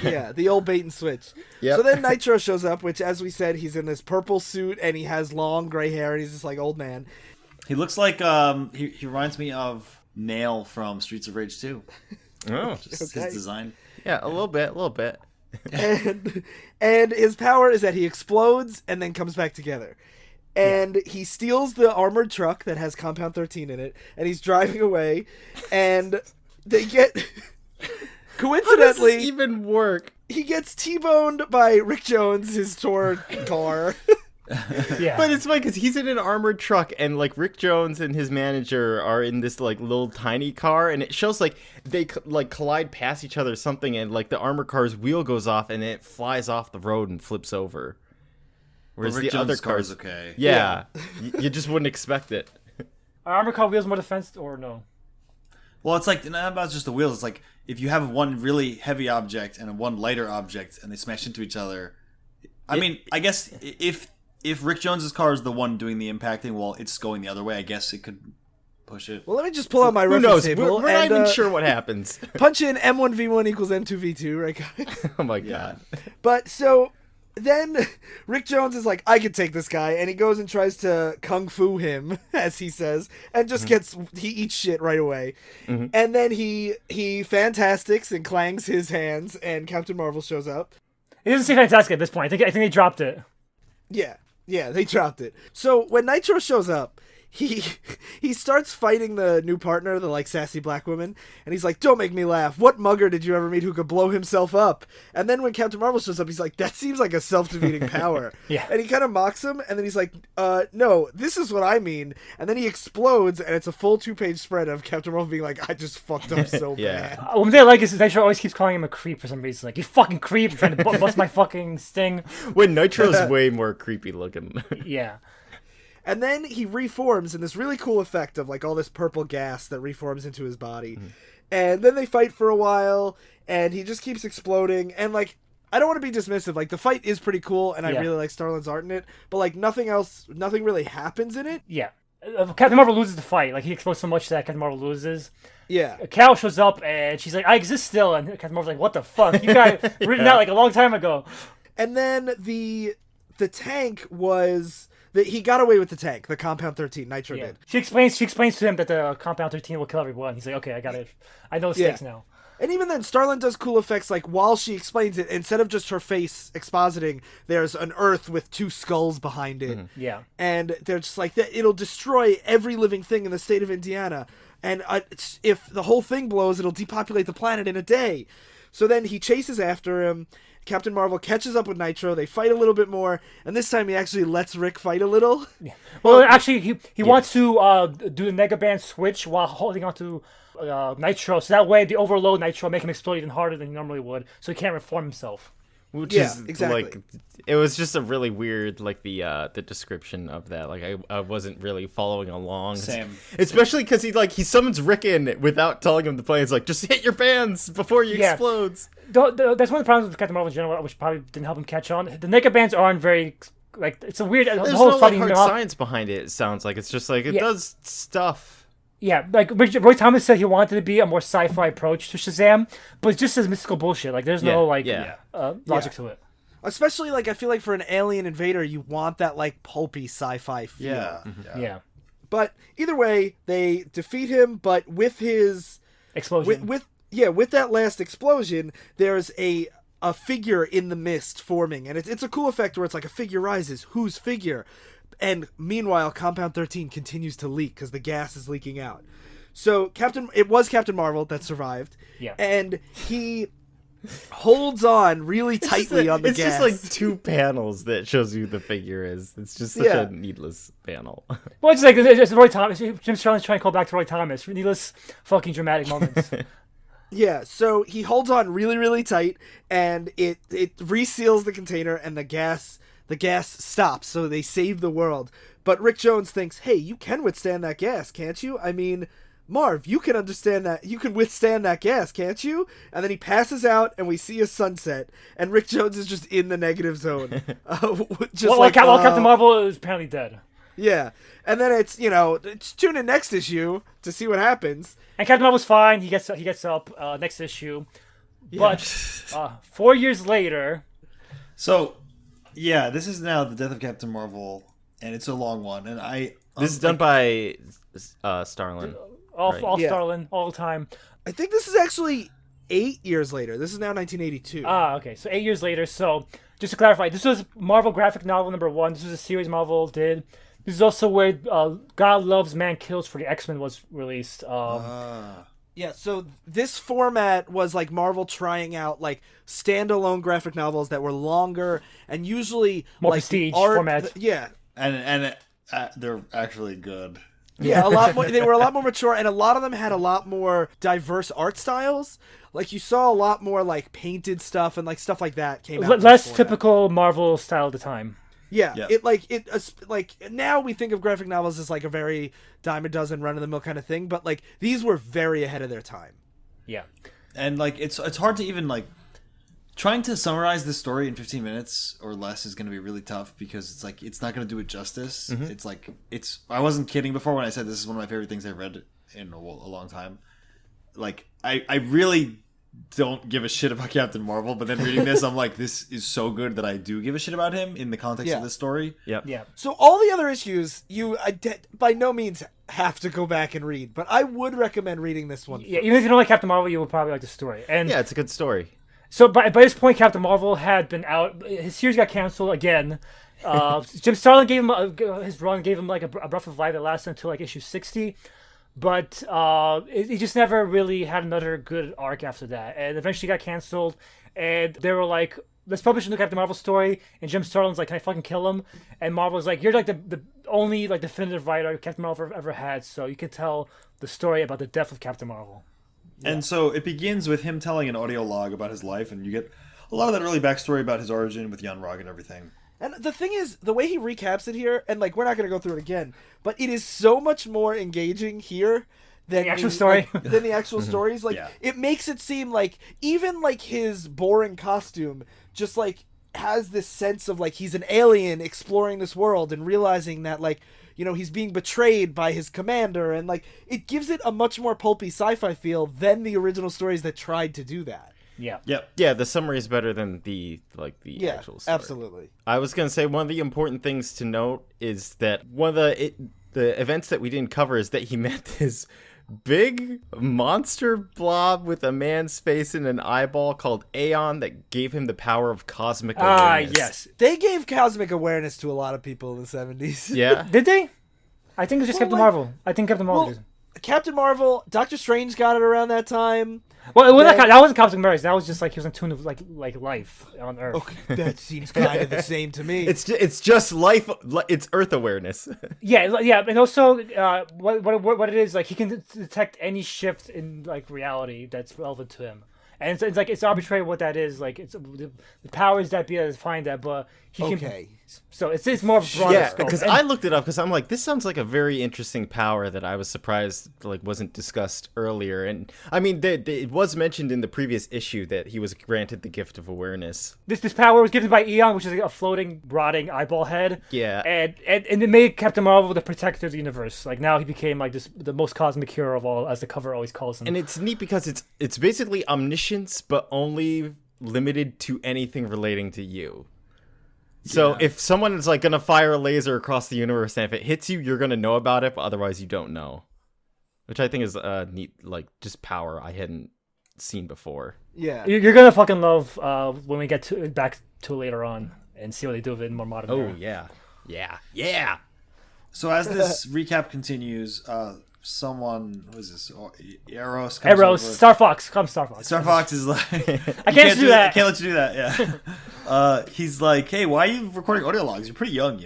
Yeah, the old bait and switch. Yep. So then Nitro shows up, which, as we said, he's in this purple suit and he has long gray hair and he's this like old man. He looks like he reminds me of Nail from Streets of Rage 2. Oh, Just Okay. his design. yeah, a little bit. and his power is that he explodes and then comes back together. And he steals the armored truck that has Compound 13 in it, and he's driving away, and they get How does coincidentally this even work? he gets T-boned by Rick Jones, his tour car. Yeah. But it's funny because he's in an armored truck, and like Rick Jones and his manager are in this like little tiny car, and it shows like they like collide past each other or something, and like the armored car's wheel goes off and it flies off the road and flips over. Whereas Rick the other Jones' car's okay. Yeah, you just wouldn't expect it. Are armor car wheels more defense or no? Well, it's like not about just the wheels. It's like if you have one really heavy object and one lighter object, and they smash into each other. I mean, I guess if Rick Jones's car is the one doing the impacting while it's going the other way, I guess it could push it. Well, let me just pull out my Who reference knows? table. We're not and, even sure what happens. Punch in M1v1 equals M2v2, right, guys? Oh my god. But so then Rick Jones is like, I can take this guy, and he goes and tries to kung fu him, as he says, and just he eats shit right away. And then he fantastics and clangs his hands, and Captain Marvel shows up. It doesn't seem fantastic at this point. I think they dropped it. Yeah, they dropped it. So when Nitro shows up, he starts fighting the new partner, the like sassy black woman, and he's like, "Don't make me laugh. What mugger did you ever meet who could blow himself up?" And then when Captain Marvel shows up, he's like, "That seems like a self-defeating power." Yeah. And he kind of mocks him, and then he's like, no, this is what I mean." And then he explodes, and it's a full 2-page spread of Captain Marvel being like, "I just fucked up so Yeah. bad." One thing I like is Nitro always keeps calling him a creep for some reason. Like, you fucking creep, trying to bust my fucking sting. When Nitro's way more creepy looking. Yeah. And then he reforms in this really cool effect of like all this purple gas that reforms into his body. And then they fight for a while, and he just keeps exploding. And like, I don't want to be dismissive. Like, the fight is pretty cool, and I really like Starlin's art in it. But like, nothing really happens in it. Yeah. Captain Marvel loses the fight. Like, he explodes so much that Captain Marvel loses. Yeah. Cal shows up, and she's like, I exist still. And Captain Marvel's like, what the fuck? You guys written out like a long time ago. And then the tank was... he got away with the tank, the Compound 13. Nitro did. She explains to him that the Compound 13 will kill everyone. He's like, okay, I got it. I know the stakes now. And even then, Starlin does cool effects, like, while she explains it, instead of just her face expositing, there's an Earth with 2 skulls behind it. Yeah. And they're just like, it'll destroy every living thing in the state of Indiana. And if the whole thing blows, it'll depopulate the planet in a day. So then he chases after him. Captain Marvel catches up with Nitro. They fight a little bit more, and this time he actually lets Rick fight a little. Yeah. Well, actually, he wants to do the Negaband switch while holding on to Nitro, so that way the overload Nitro make him explode even harder than he normally would, so he can't reform himself. Which Yeah, is exactly. like, it was just a really weird, like the description of that. Like I wasn't really following along. Same. Especially because he summons Rick in without telling him the plan. It's like, just hit your bands before he explodes. That's one of the problems with Captain Marvel in general, which probably didn't help him catch on. The Naked Bands aren't very, like, it's a weird... There's the whole no like, fighting hard off- science behind it, it sounds like. It's just like, it does stuff. Yeah, like, Roy Thomas said he wanted to be a more sci-fi approach to Shazam, but it's just as mystical bullshit. Like, there's no, logic to it. Especially, like, I feel like for an alien invader, you want that, like, pulpy sci-fi feel. Yeah. Yeah. But either way, they defeat him, but with his... Explosion. With that last explosion, there's a figure in the mist forming, and it's a cool effect where it's like a figure rises. Whose figure? And meanwhile, Compound 13 continues to leak because the gas is leaking out. So it was Captain Marvel that survived, and he holds on really tightly on the gas. It's just like 2 panels that shows you the figure is. It's just such a needless panel. Well, it's like it's Roy Thomas. Jim Starlin's trying to call back to Roy Thomas. Needless fucking dramatic moments. Yeah, so he holds on really, really tight, and it reseals the container, and the gas stops, so they save the world. But Rick Jones thinks, hey, you can withstand that gas, can't you? I mean, Marv, you can understand that. You can withstand that gas, can't you? And then he passes out, and we see a sunset, and Rick Jones is just in the negative zone. While Captain Marvel is apparently dead. Yeah, and then it's tune in next issue to see what happens. And Captain Marvel's fine. He gets up next issue, but 4 years later. So, yeah, this is now the death of Captain Marvel, and it's a long one. And this is done by Starlin. All Starlin, all the time. I think this is actually 8 years later. This is now 1982. Okay, so 8 years later. So just to clarify, this was Marvel graphic novel number 1. This was a series Marvel did. This is also where God Loves, Man Kills for the X-Men was released. Yeah, Yeah, so this format was like Marvel trying out like standalone graphic novels that were longer and usually More like prestige art, format. Yeah, And they're actually good. yeah, a lot more. They were a lot more mature, and a lot of them had a lot more diverse art styles. Like you saw a lot more like painted stuff and like stuff like that came out. in Less this format. typical Marvel style at the time. Yeah, Yeah. like now we think of graphic novels as like a very dime a dozen, run of the mill kind of thing, but like these were very ahead of their time. Yeah. And like it's hard to even like trying to summarize this story in 15 minutes or less is going to be really tough because it's like it's not going to do it justice. It's like I wasn't kidding before when I said this is one of my favorite things I've read in a long time. Like I really don't give a shit about Captain Marvel, but then reading this I'm like, this is so good that I do give a shit about him in the context of this story. Yep. Yeah. So all the other issues, by no means have to go back and read, but I would recommend reading this one. Yeah, even if you don't like Captain Marvel, you will probably like the story. And Yeah, it's a good story. so by this point, Captain Marvel had been out. His series got canceled again. Jim Starlin gave him his run, gave him like a breath of life that lasted until like issue 60. But he just never really had another good arc after that. And eventually got canceled. And they were like, let's publish a new Captain Marvel story. And Jim Starlin's like, can I fucking kill him? And Marvel's like, you're like the only like definitive writer Captain Marvel ever had. So you can tell the story about the death of Captain Marvel. And so it begins with him telling an audio log about his life, and you get a lot of that early backstory about his origin with Jan Rog and everything. And the thing is, the way he recaps it here, and like we're not going to go through it again, but it is so much more engaging here than The actual story. than the actual stories. Like Yeah. it makes it seem like even like his boring costume just like has this sense of like he's an alien exploring this world and realizing that like he's being betrayed by his commander, and like it gives it a much more pulpy sci-fi feel than the original stories that tried to do that. Yeah. Yep. Yeah, the summary is better than the Yeah, actual story. absolutely. I was gonna say one of the important things to note is that one of the events that we didn't cover is that he met this big monster blob with a man's face and an eyeball called Aeon that gave him the power of cosmic awareness. Yes. They gave cosmic awareness to a lot of people in the 70s. Yeah. Did they? I think it's just Well, Captain like- Marvel. I think Captain Marvel Well, did. Captain Marvel, Doctor Strange got it around that time. Well, it wasn't, then- that wasn't Cosmic Mirrors. That was just like he was in tune of like life on Earth. Okay, that seems kind of the same to me. It's just life. It's Earth awareness. Yeah, and also what it is like he can detect any shift in like reality that's relevant to him, and it's like it's arbitrary what that is. Like it's the powers that be that define that, but he can. Okay. So it's more broader Yeah, scope. because And- I looked it up because I'm like, this sounds like a very interesting power that I was surprised like wasn't discussed earlier. And I mean, it was mentioned in the previous issue that he was granted the gift of awareness. This power was given by Eon, which is like a floating, rotting eyeball head. Yeah. And it made Captain Marvel the protector of the universe. Like now he became like the most cosmic hero of all, as the cover always calls him. And it's neat because it's basically omniscience, but only limited to anything relating to you. So if someone is like gonna fire a laser across the universe, and if it hits you, you're gonna know about it, but otherwise you don't know. Which I think is neat, like just power I hadn't seen before. Yeah. You're gonna fucking love when we get back to it later on and see what they do with it in more modern. Oh era. yeah. So as this recap continues, someone, who is this? Eros. comes Eros, over. Star Fox, come Star Fox. Star Fox is like, I can't do that. I can't let you do that. Yeah. He's like, hey, why are you recording audio logs? You're pretty young,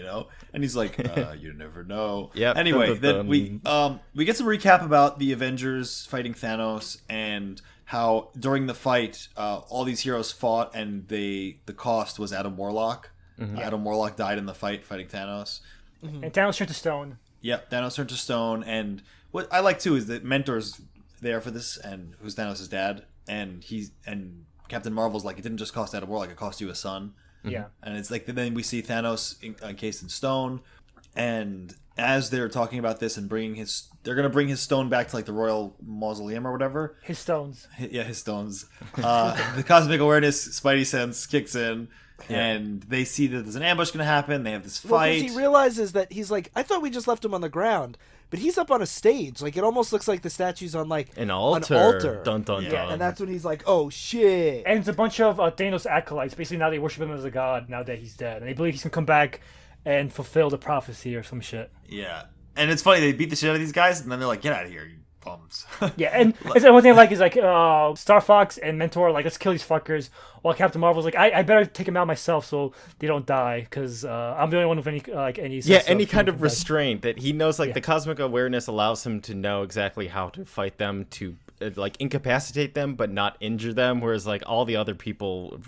And he's like, you never know. Yep. Anyway, Dun, then dun, we get some recap about the Avengers fighting Thanos and how during the fight, all these heroes fought and the cost was Adam Warlock. Adam Warlock died in the fighting Thanos. And Thanos turned to stone. Yep, Thanos turned to stone, and what I like too is that Mentor's there for this, and who's Thanos' dad, and Captain Marvel's like, it didn't just cost Adam Warlock, it cost you a son. Yeah. And it's like, then we see Thanos encased in stone, and as they're talking about this and they're gonna bring his stone back to like the royal mausoleum or whatever. His stones. Yeah, his stones. The cosmic awareness, Spidey sense kicks in. And they see that there's an ambush going to happen. They have this Well, fight. because he realizes that he's like, I thought we just left him on the ground, but he's up on a stage. Like it almost looks like the statue's on like An altar. An altar. Dun dun Yeah, dun. And that's when he's like, oh shit. And it's a bunch of Thanos acolytes. Basically, now they worship him as a god now that he's dead. And they believe he's going to come back and fulfill the prophecy or some shit. Yeah. And it's funny, they beat the shit out of these guys, and then they're like, get out of here, you bums. Yeah, and it's one thing I like is like Star Fox and Mentor are like, let's kill these fuckers, while Captain Marvel's like, I better take them out myself so they don't die, because I'm the only one with any any sense any of kind of human restraint that he knows, like Yeah. the cosmic awareness allows him to know exactly how to fight them, to like incapacitate them but not injure them, whereas like all the other people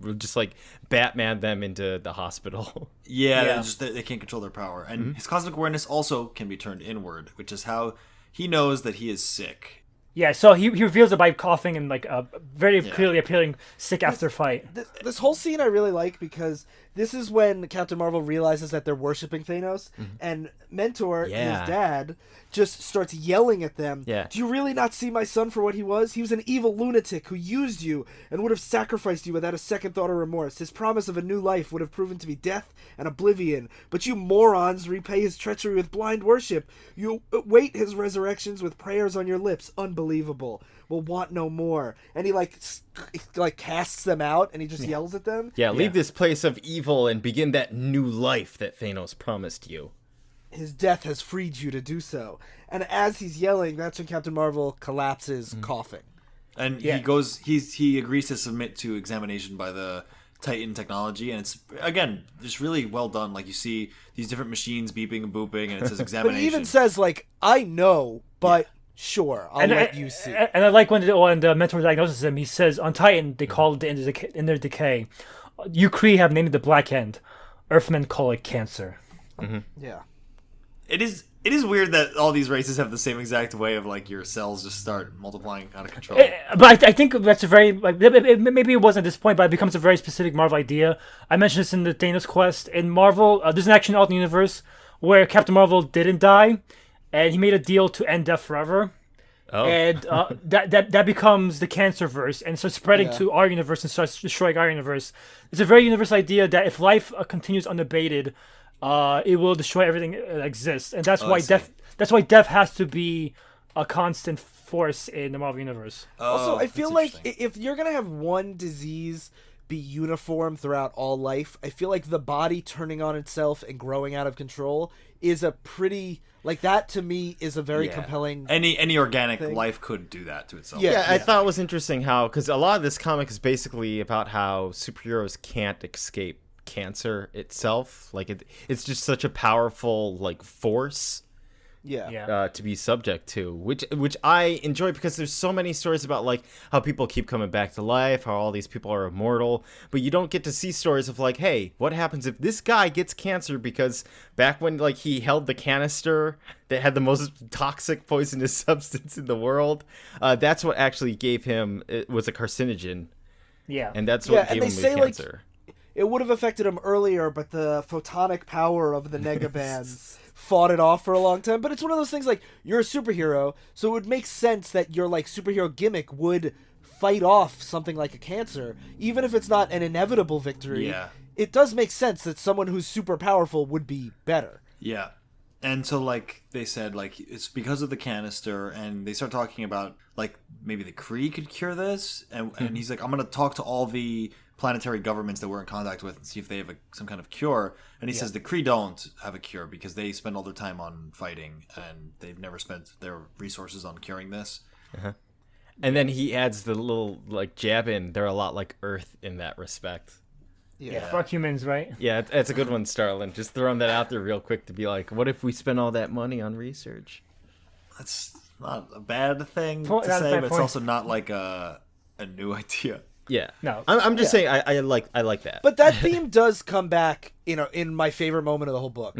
would just like Batman them into the hospital. Yeah, Yeah. they can't control their power. And his cosmic awareness also can be turned inward, which is how he knows that he is sick. Yeah, so he reveals it by coughing and like very clearly appearing sick after fight. This whole scene I really like, because this is when Captain Marvel realizes that they're worshiping Thanos, and Mentor, Yeah. his dad, just starts yelling at them. Yeah. Do you really not see my son for what he was? He was an evil lunatic who used you and would have sacrificed you without a second thought or remorse. His promise of a new life would have proven to be death and oblivion. But you morons repay his treachery with blind worship. You await his resurrections with prayers on your lips. Unbelievable. Will want no more. And he like casts them out, and he just yells at them. Yeah, leave this place of evil and begin that new life that Thanos promised you. His death has freed you to do so. And as he's yelling, that's when Captain Marvel collapses, coughing. And Yeah. he agrees to submit to examination by the Titan technology, and it's again just really well done. Like you see these different machines beeping and booping, and it says But examination. he even says, like, I know, but sure, I'll let you see. And I like when the Mentor diagnoses him, he says, on Titan, they call it the end of decay. You Kree have named it the Black End. Earthmen call it cancer. Yeah. It is weird that all these races have the same exact way of like your cells just start multiplying out of control. But I think that's a very, like, maybe it wasn't at this point, but it becomes a very specific Marvel idea. I mentioned this in the Thanos quest. In Marvel, there's an action alternate universe where Captain Marvel didn't die, and he made a deal to end death forever. Oh. And that becomes the Cancerverse, and starts spreading to our universe and starts destroying our universe. It's a very universal idea that if life continues unabated, it will destroy everything that exists, and that's why death. That's why death has to be a constant force in the Marvel universe. Also, I feel that's like interesting. if you're going to have one disease be uniform throughout all life, I feel like the body turning on itself and growing out of control is a pretty, like, that to me is a very compelling. Any organic thing. life could do that to itself. Yeah. I thought it was interesting how, because a lot of this comic is basically about how superheroes can't escape cancer itself. Like it's just such a powerful like force Yeah. to be subject to, which I enjoy, because there's so many stories about like how people keep coming back to life, how all these people are immortal, but you don't get to see stories of like, hey, what happens if this guy gets cancer because back when like he held the canister that had the most toxic poisonous substance in the world, that's what actually gave him, it was a carcinogen, Yeah. and that's what and gave they him say, the like, cancer. It would have affected him earlier, but the photonic power of the negabands fought it off for a long time. But it's one of those things, like, you're a superhero, so it would make sense that your like superhero gimmick would fight off something like a cancer, even if it's not an inevitable victory. Yeah. It does make sense that someone who's super powerful would be better. Yeah. And so, like, they said, like, it's because of the canister, and they start talking about, like, maybe the Kree could cure this, and he's like, I'm going to talk to all the planetary governments that we're in contact with and see if they have some kind of cure. And he says the Kree don't have a cure because they spend all their time on fighting, and they've never spent their resources on curing this. And then he adds the little like jab in, they're a lot like Earth in that respect. Yeah. Fuck humans, right? Yeah, it's a good one, Starlin. Just throwing that out there real quick to be like, what if we spend all that money on research? That's not a bad thing Not to a say, bad but it's point. also not like a new idea. Yeah. No. I'm just saying I like that. But that theme does come back, in my favorite moment of the whole book.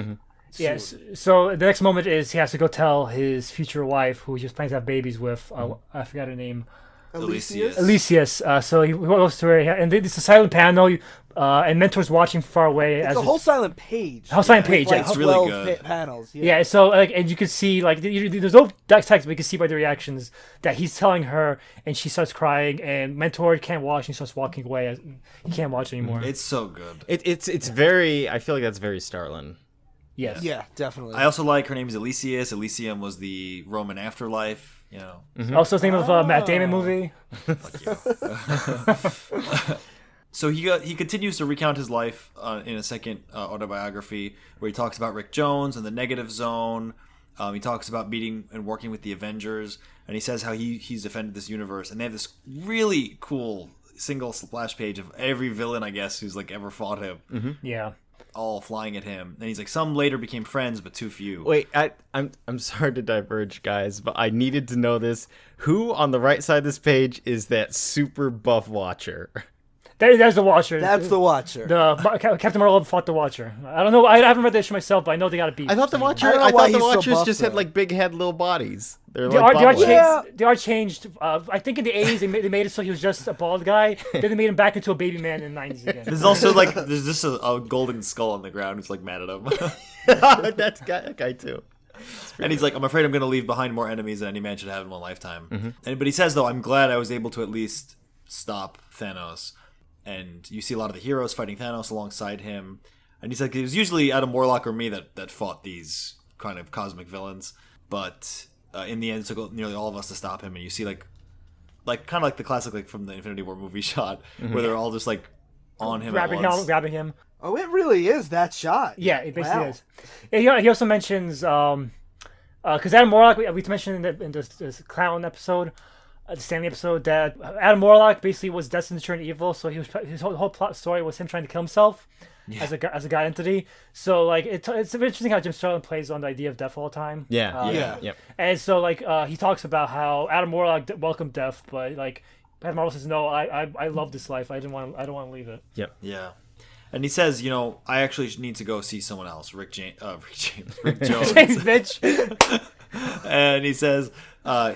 Yes. So the next moment is he has to go tell his future wife, who he just plans to have babies with. I forgot her name. Elysius? Elysius. So he goes to her, and it's a silent panel, and Mentor's watching far away. It's as a whole silent page. Whole silent page, Like yeah. It's really 12 good. panels. Yeah, so like, and you can see like there's no text, but you can see by the reactions that he's telling her, and she starts crying, and Mentor can't watch, and he starts walking away. He can't watch anymore. It's so good. It's very, I feel like that's very Starlin. Yes. Yeah, definitely. I also like her name is Elysius. Elysium was the Roman afterlife. Also, the name of a Matt Damon movie. So he continues to recount his life in a second autobiography where he talks about Rick Jones and the negative zone. He talks about meeting and working with the Avengers, and he says how he's defended this universe, and they have this really cool single splash page of every villain, I guess, who's like ever fought him. Yeah. All flying at him, and he's like, some later became friends, but too few. Wait, I'm sorry to diverge, guys, but I needed to know this. Who on the right side of this page is that super buff Watcher? There's the Watcher. That's the Watcher. Captain Marvel fought the Watcher. I don't know. I haven't read the issue myself, but I know they got a beat. I thought the Watcher. I don't know I why thought the he's so Watchers buff, just had though. like big head, little bodies. They're They like are bobbleheads. changed. They are changed. I think in the 80s they made it so he was just a bald guy. Then they made him back into a baby man in the 90s again. There's also like there's just a golden skull on the ground who's like mad at him. that guy too. And he's like, I'm afraid I'm going to leave behind more enemies than any man should have in one lifetime. But he says, though, I'm glad I was able to at least stop Thanos. And you see a lot of the heroes fighting Thanos alongside him. And he's like, it was usually Adam Warlock or me that fought these kind of cosmic villains. But in the end, it took nearly all of us to stop him. And you see like kind of like the classic like from the Infinity War movie shot, where they're all just like on him at once. grabbing him. Oh, it really is that shot. Yeah, it basically Wow. is. Yeah, he also mentions because Adam Warlock, we mentioned in this clown episode, the Stanley episode, that Adam Warlock basically was destined to turn evil. So his whole plot story was him trying to kill himself as a god entity. So like it's interesting how Jim Starlin plays on the idea of death all the time. Yeah. And so like he talks about how Adam Warlock welcomed death, but like Adam Marvel says no, I love this life. I don't want to leave it. Yeah. And he says, I actually need to go see someone else, Rick Jones. Bitch. And he says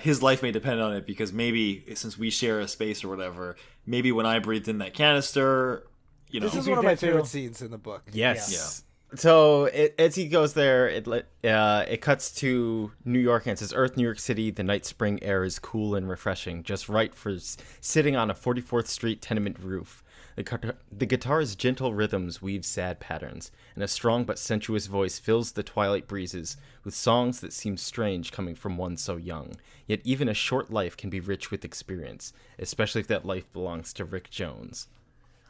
his life may depend on it because maybe since we share a space or whatever, maybe when I breathed in that canister, This is one of my favorite scenes in the book. Yes. So as he goes there, it cuts to New York and it says, Earth, New York City, the night spring air is cool and refreshing, just right for sitting on a 44th Street tenement roof. The guitar's gentle rhythms weave sad patterns, and a strong but sensuous voice fills the twilight breezes with songs that seem strange coming from one so young. Yet even a short life can be rich with experience, especially if that life belongs to Rick Jones.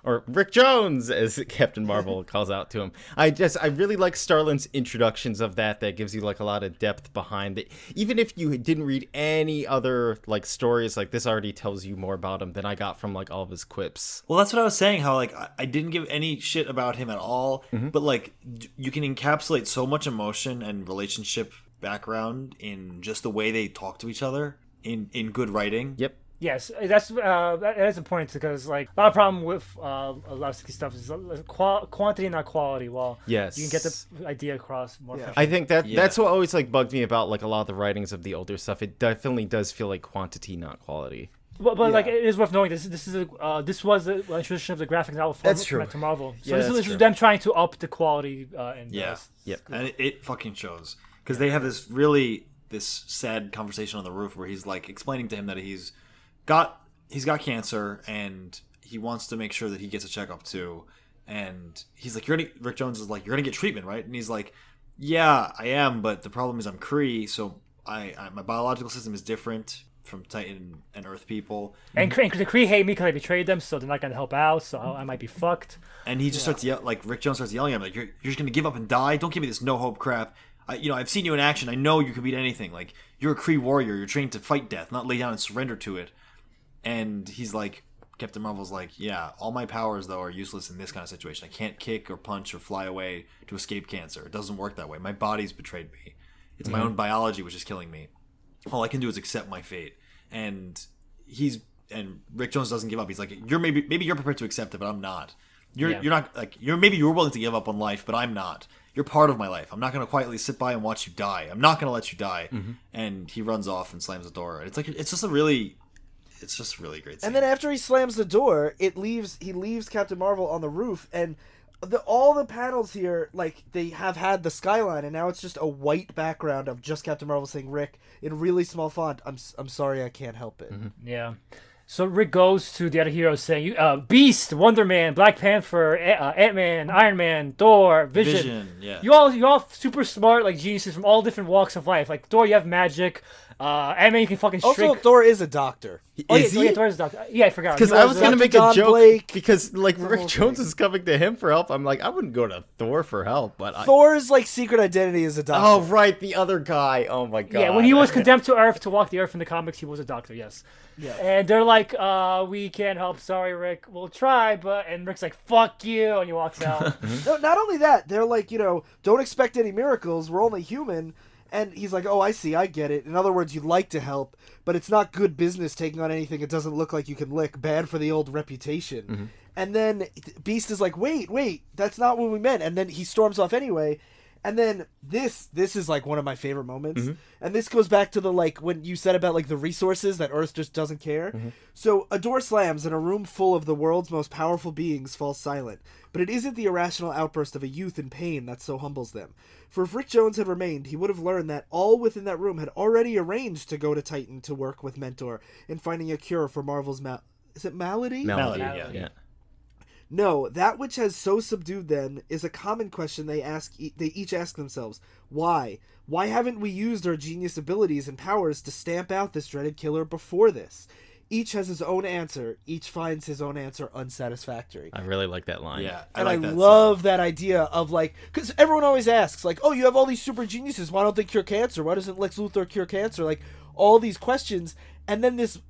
Or Rick Jones, as Captain Marvel calls out to him. I really like Starlin's introductions of that gives you like a lot of depth behind it. Even if you didn't read any other like stories, like this already tells you more about him than I got from like all of his quips. Well, that's what I was saying, how like I didn't give any shit about him at all, but like you can encapsulate so much emotion and relationship background in just the way they talk to each other in good writing. Yep. Yes, that is important because like a lot of problem with a lot of sticky stuff is quantity, not quality. Well, yes, you can get the idea across more. Yeah. efficiently. I think that's what always like bugged me about like a lot of the writings of the older stuff. It definitely does feel like quantity, not quality. But like it is worth knowing this was the introduction of the graphic novel That's true. to Marvel. So Yeah, this that's is them trying to up the quality. And Yeah. Yep. And it fucking shows. Because they have this sad conversation on the roof where he's like explaining to him that he's got cancer and he wants to make sure that he gets a checkup too. And he's like, Rick Jones is like, you're gonna get treatment, right? And he's like, yeah, I am, but the problem is I'm Kree, so my biological system is different from Titan and Earth people. And the Kree hate me because I betrayed them, so they're not gonna help out. So I might be fucked. And he just starts Rick Jones starts yelling at him like, you're just gonna give up and die? Don't give me this no hope crap. I've seen you in action. I know you can beat anything. Like, you're a Kree warrior. You're trained to fight death, not lay down and surrender to it. And he's like, Captain Marvel's like, yeah, all my powers, though, are useless in this kind of situation. I can't kick or punch or fly away to escape cancer. It doesn't work that way. My body's betrayed me. It's my own biology which is killing me. All I can do is accept my fate. And Rick Jones doesn't give up. He's like, maybe you're prepared to accept it, but I'm not. You're not like maybe you're willing to give up on life, but I'm not. You're part of my life. I'm not going to quietly sit by and watch you die. I'm not going to let you die. And he runs off and slams the door. And it's just a really great scene. And then after he slams the door, he leaves Captain Marvel on the roof, and all the panels here, like, they have had the skyline, and now it's just a white background of just Captain Marvel saying Rick in really small font. I'm sorry, I can't help it. Yeah. So Rick goes to the other heroes saying, Beast, Wonder Man, Black Panther, Ant-Man, Iron Man, Thor, Vision. Yeah. You're all super smart, like geniuses from all different walks of life. Like Thor, you have magic. Ant-Man, you can fucking Also, shrink. Thor is a doctor. Is he? Yeah, Thor is a doctor. Yeah, I forgot. Because He I was, was gonna make a Don joke Blake, because like the Rick whole Jones thing. is coming to him for help. I'm like, I wouldn't go to Thor for help, but Thor's like secret identity is a doctor. Oh right, the other guy. Oh my god. Yeah, when he was condemned to Earth to walk the Earth in the comics, he was a doctor. Yes. Yeah. And they're like, we can't help. Sorry, Rick. We'll try, but and Rick's like, fuck you, and he walks out. No, not only that, they're like, don't expect any miracles. We're only human. And he's like, oh, I see, I get it. In other words, you'd like to help, but it's not good business taking on anything it doesn't look like you can lick. Bad for the old reputation. Mm-hmm. And then Beast is like, wait, that's not what we meant. And then he storms off anyway. And then this is like one of my favorite moments. Mm-hmm. And this goes back to the like when you said about like the resources that Earth just doesn't care. Mm-hmm. So a door slams and a room full of the world's most powerful beings falls silent. But it isn't the irrational outburst of a youth in pain that so humbles them. For if Rick Jones had remained, he would have learned that all within that room had already arranged to go to Titan to work with Mentor in finding a cure for Marvel's is it malady? Malady, Malady. yeah. No, that which has so subdued them is a common question they each ask themselves. Why? Why haven't we used our genius abilities and powers to stamp out this dreaded killer before this? Each has his own answer. Each finds his own answer unsatisfactory. I really like that line. Yeah, And like I that love that idea of like, because everyone always asks like, oh, you have all these super geniuses. Why don't they cure cancer? Why doesn't Lex Luthor cure cancer? Like all these questions. And then this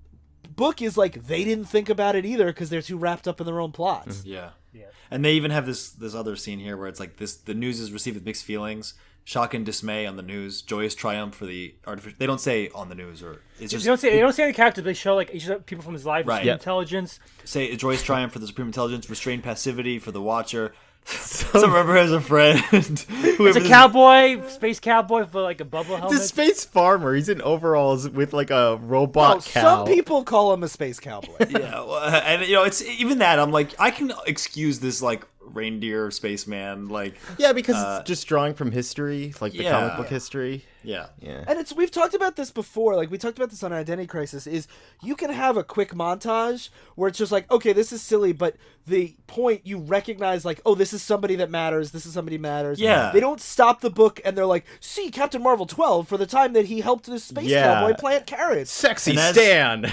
book is like, they didn't think about it either because they're too wrapped up in their own plots. Yeah. Yeah. And they even have this other scene here where it's like the news is received with mixed feelings, shock and dismay on the news, joyous triumph for the artificial. They don't say on the news, or it's just They don't say any characters. They show like each of the people from his life, Right. right. Yeah. intelligence. say joyous triumph for the supreme intelligence, restrained passivity for the watcher. Some remember as a friend. It's a cowboy, space cowboy with like a bubble helmet. The space farmer. He's in overalls with like a robot Oh, cow. some people call him a space cowboy. Yeah, well, and it's even that I'm like I can excuse this like reindeer spaceman like Yeah, because it's just drawing from history, like the yeah. comic book history. yeah. Yeah. And we've talked about this before, like we talked about this on Identity Crisis, is you can have a quick montage where it's just like, okay, this is silly, but the point you recognize like, oh, this is somebody that matters, this is somebody who matters. Yeah. They don't stop the book and they're like, see Captain Marvel 12 for the time that he helped this space Yeah. cowboy plant carrots. Sexy And as- Stan.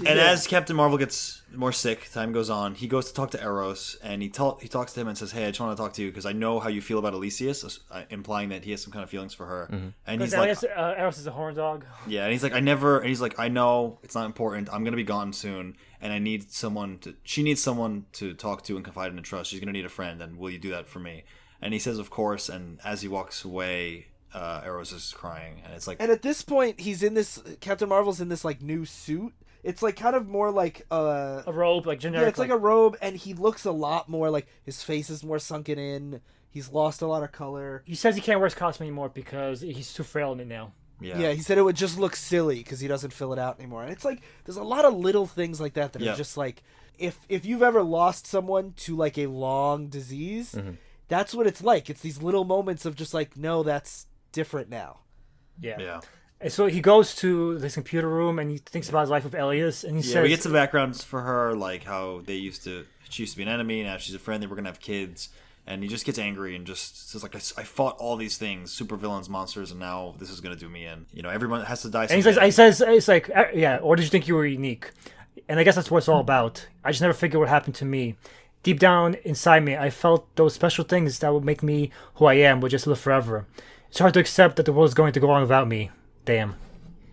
And as Captain Marvel gets more sick, time goes on. He goes to talk to Eros, and he talks to him and says, "Hey, I just want to talk to you because I know how you feel about Elysius," implying that he has some kind of feelings for her. And he's like, Eros is a horn dog. "Yeah," and he's like, "I know it's not important. I'm gonna be gone soon, and I need someone to. She needs someone to talk to and confide in and trust. She's gonna need a friend, and will you do that for me?" And he says, "Of course." And as he walks away, Eros is crying, and it's like, And at this point, Captain Marvel's in this like new suit. It's like kind of more like A robe, like generic. yeah, it's like a robe, and he looks a lot more like his face is more sunken in. He's lost a lot of color. He says he can't wear his costume anymore because he's too frail in it now. Yeah, he said it would just look silly because he doesn't fill it out anymore. And it's like there's a lot of little things like that Yeah. are just like if you've ever lost someone to like a long disease, that's what it's like. It's these little moments of just like, no, that's different now. Yeah. yeah. And so he goes to this computer room and he thinks about his life with Elias, and he Yeah, says, we get some backgrounds for her, like how she used to be an enemy, now she's a friend, they were gonna have kids, and he just gets angry and just says like, I fought all these things, super villains, monsters, and now this is gonna do me in. Everyone has to die and someday. he says, it's like, yeah, or did you think you were unique? And I guess that's what it's all about. I just never figured what happened to me. Deep down inside me, I felt those special things that would make me who I am would just live forever. It's hard to accept that the world's going to go on without me. Damn.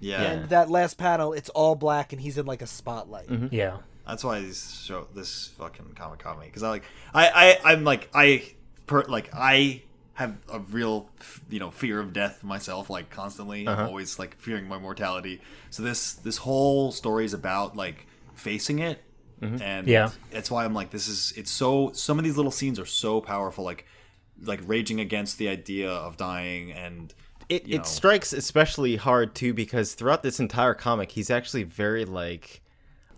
Yeah. And that last panel, it's all black and he's in like a spotlight. Yeah. That's why this fucking comic caught me, because I have a real fear of death myself, like constantly. I'm always like fearing my mortality. So this whole story is about like facing it, and Yeah. that's why I'm like, some of these little scenes are so powerful, like raging against the idea of dying, and It strikes especially hard too because throughout this entire comic he's actually very like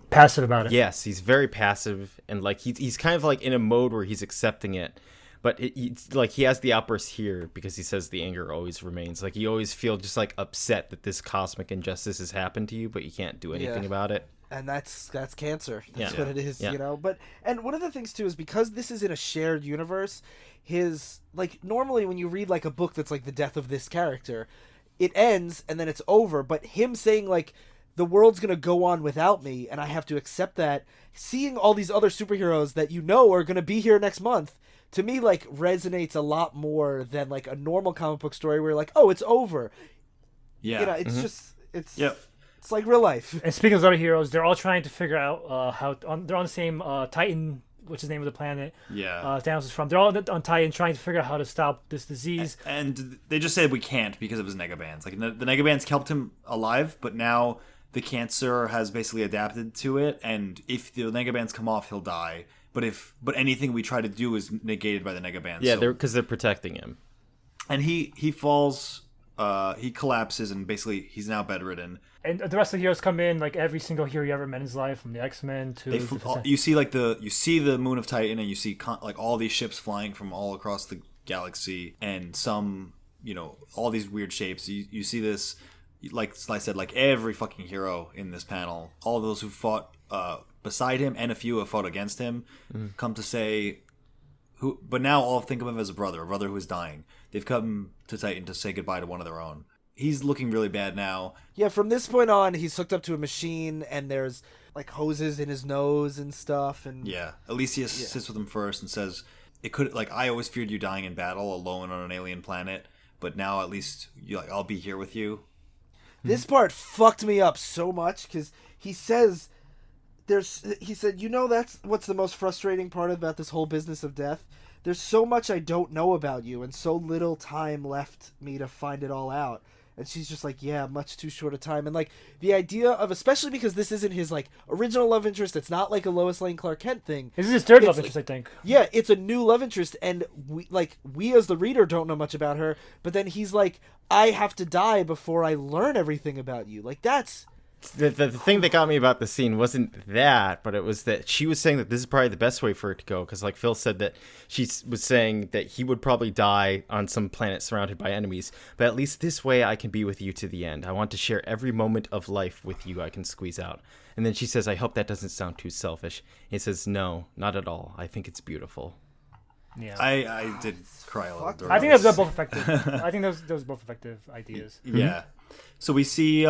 Passive about it. yes, he's very passive and like he's kind of like in a mode where he's accepting it, but it's like he has the outburst here because he says the anger always remains. Like you always feel just like upset that this cosmic injustice has happened to you, but you can't do anything about it. And that's cancer. That's Yeah. what it is, Yeah. But and one of the things too is because this is in a shared universe, his like normally when you read like a book that's like the death of this character, it ends and then it's over. But him saying like, the world's gonna go on without me, and I have to accept that. Seeing all these other superheroes that are gonna be here next month, to me, like, resonates a lot more than like a normal comic book story where like, oh, it's over. Yeah. It's just it's Yep. it's like real life. And speaking of other heroes, they're all trying to figure out how they're on the same Titan, which is the name of the planet. Yeah. Thanos is from. They're all on Titan trying to figure out how to stop this disease. And they just said we can't because of his negabands. Like the negabands kept him alive, but now the cancer has basically adapted to it, and if the negabands come off, he'll die. But anything we try to do is negated by the negabands. Yeah, because they're protecting him. And he falls, he collapses, and basically he's now bedridden. And the rest of the heroes come in, like every single hero you ever met in his life, from the X-Men to... You see the moon of Titan, and you see like all these ships flying from all across the galaxy, and some, all these weird shapes. You see this, like I said, like every fucking hero in this panel, all those who fought beside him and a few have fought against him, come to say but now all think of him as a brother who is dying. They've come to Titan to say goodbye to one of their own. He's looking really bad now. Yeah, from this point on, he's hooked up to a machine, and there's like hoses in his nose and stuff. And yeah, Elysius sits with him first and says, "It could I always feared you dying in battle alone on an alien planet, but now at least I'll be here with you." This part fucked me up so much because he says, that's what's the most frustrating part about this whole business of death. There's so much I don't know about you, and so little time left me to find it all out. And she's just like, yeah, much too short a time. And like the idea of, especially because this isn't his like original love interest, it's not like a Lois Lane Clark Kent thing. This is his third love interest, I think. Yeah, it's a new love interest, and we as the reader don't know much about her. But then he's like, I have to die before I learn everything about you. Like that's. The thing that got me about the scene wasn't that, but it was that she was saying that this is probably the best way for it to go, because like Phil said that she was saying that he would probably die on some planet surrounded by enemies, but at least this way I can be with you to the end. I want to share every moment of life with you I can squeeze out. And then she says, I hope that doesn't sound too selfish. He says, no, not at all. I think it's beautiful. Yeah, I did cry a little. I think those are both effective. I think those both effective ideas. Yeah. So we see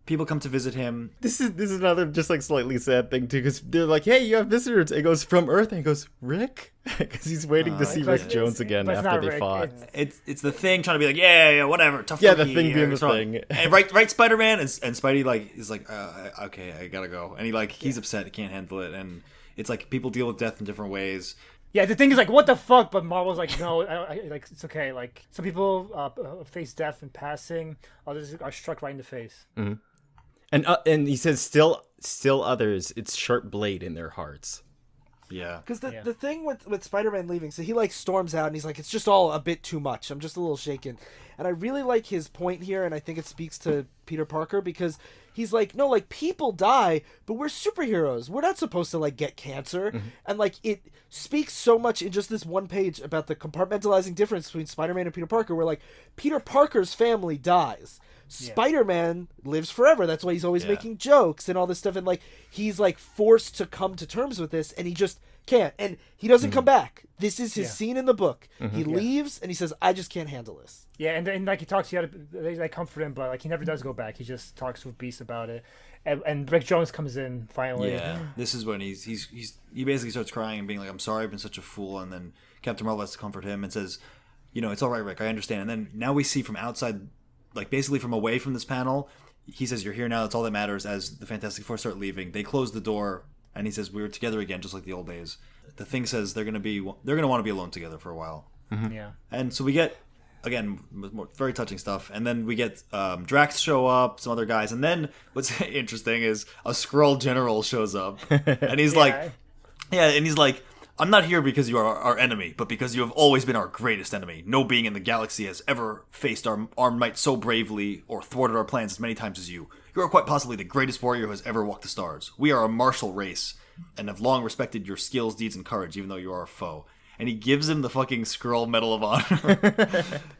people come to visit him. This is another just like slightly sad thing too, because they're like, "Hey, you have visitors." It goes from Earth, and he goes, "Rick," because he's waiting to see Rick Jones again after they fought. It's the Thing trying to be like, yeah, whatever, tough. Yeah, the Thing being the Thing. And right, Spider-Man and Spidey is like, okay, I gotta go, and he's upset, he can't handle it, and it's like people deal with death in different ways. Yeah, the thing is like, what the fuck? But Marvel's like, no, like it's okay. Like some people face death in passing, others are struck right in the face. Mm-hmm. And he says, still others, it's sharp blade in their hearts. Yeah, because the thing with Spider-Man leaving, so he like storms out and he's like, it's just all a bit too much. I'm just a little shaken, and I really like his point here, and I think it speaks to Peter Parker because he's like, no, like people die, but we're superheroes. We're not supposed to like get cancer, and like it speaks so much in just this one page about the compartmentalizing difference between Spider-Man and Peter Parker, where like Peter Parker's family dies. Spider-Man lives forever. That's why he's always making jokes and all this stuff. And like he's like forced to come to terms with this, and he just can't. And he doesn't come back. This is his scene in the book. He leaves and he says, "I just can't handle this." Yeah, and like he talks, they comfort him, but like he never does go back. He just talks with Beast about it. And Rick Jones comes in finally. Yeah, this is when he basically starts crying and being like, "I'm sorry, I've been such a fool." And then Captain Marvel has to comfort him and says, "It's all right, Rick. I understand." And then now we see from outside, like basically from away from this panel, he says, "You're here now. That's all that matters." As the Fantastic Four start leaving, they close the door, and he says, "We're together again, just like the old days." The Thing says they're gonna want to be alone together for a while. Yeah, and so we get again more very touching stuff, and then we get Drax show up, some other guys, and then what's interesting is a Skrull general shows up, and he's like, "I'm not here because you are our enemy, but because you have always been our greatest enemy. No being in the galaxy has ever faced our might so bravely or thwarted our plans as many times as you. You are quite possibly the greatest warrior who has ever walked the stars. We are a martial race and have long respected your skills, deeds, and courage, even though you are our foe." And he gives him the fucking Skrull Medal of Honor.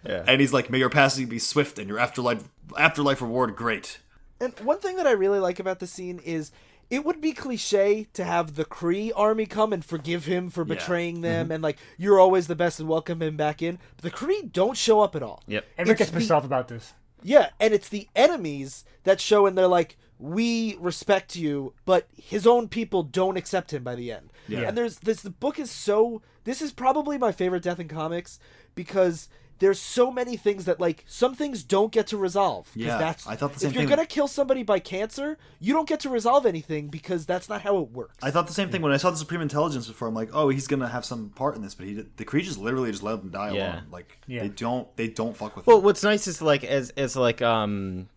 And he's like, "May your passing be swift and your afterlife reward great." And one thing that I really like about the scene is it would be cliche to have the Kree army come and forgive him for betraying them, and like, you're always the best and welcome him back in. But the Kree don't show up at all. Yep. And Rick gets pissed off about this. Yeah, and it's the enemies that show, and they're like, we respect you, but his own people don't accept him by the end. Yeah. And the book is so, this is probably my favorite death in comics, because there's so many things that, like, some things don't get to resolve. 'Cause Yeah, I thought the same if you're thing. gonna kill somebody by cancer, you don't get to resolve anything, because that's not how it works. I thought the same thing when I saw the Supreme Intelligence before. I'm like, oh, he's gonna have some part in this, but the Kree just literally just let him die alone. Like Yeah. they don't fuck with Well, him. what's nice is like as like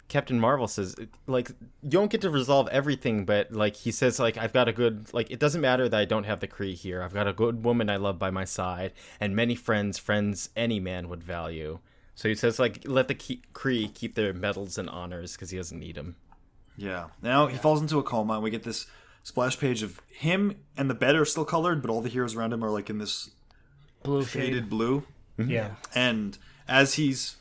Captain Marvel says, like you don't get to resolve everything, but like he says, like I've got a good, like it doesn't matter that I don't have the Kree here. I've got a good woman I love by my side, and many friends any man would value. So he says, like, let the Kree keep their medals and honors because he doesn't need them. Yeah. Now he falls into a coma, and we get this splash page of him, and the bed are still colored, but all the heroes around him are like in this Blue faded shade. blue. Yeah. And as he's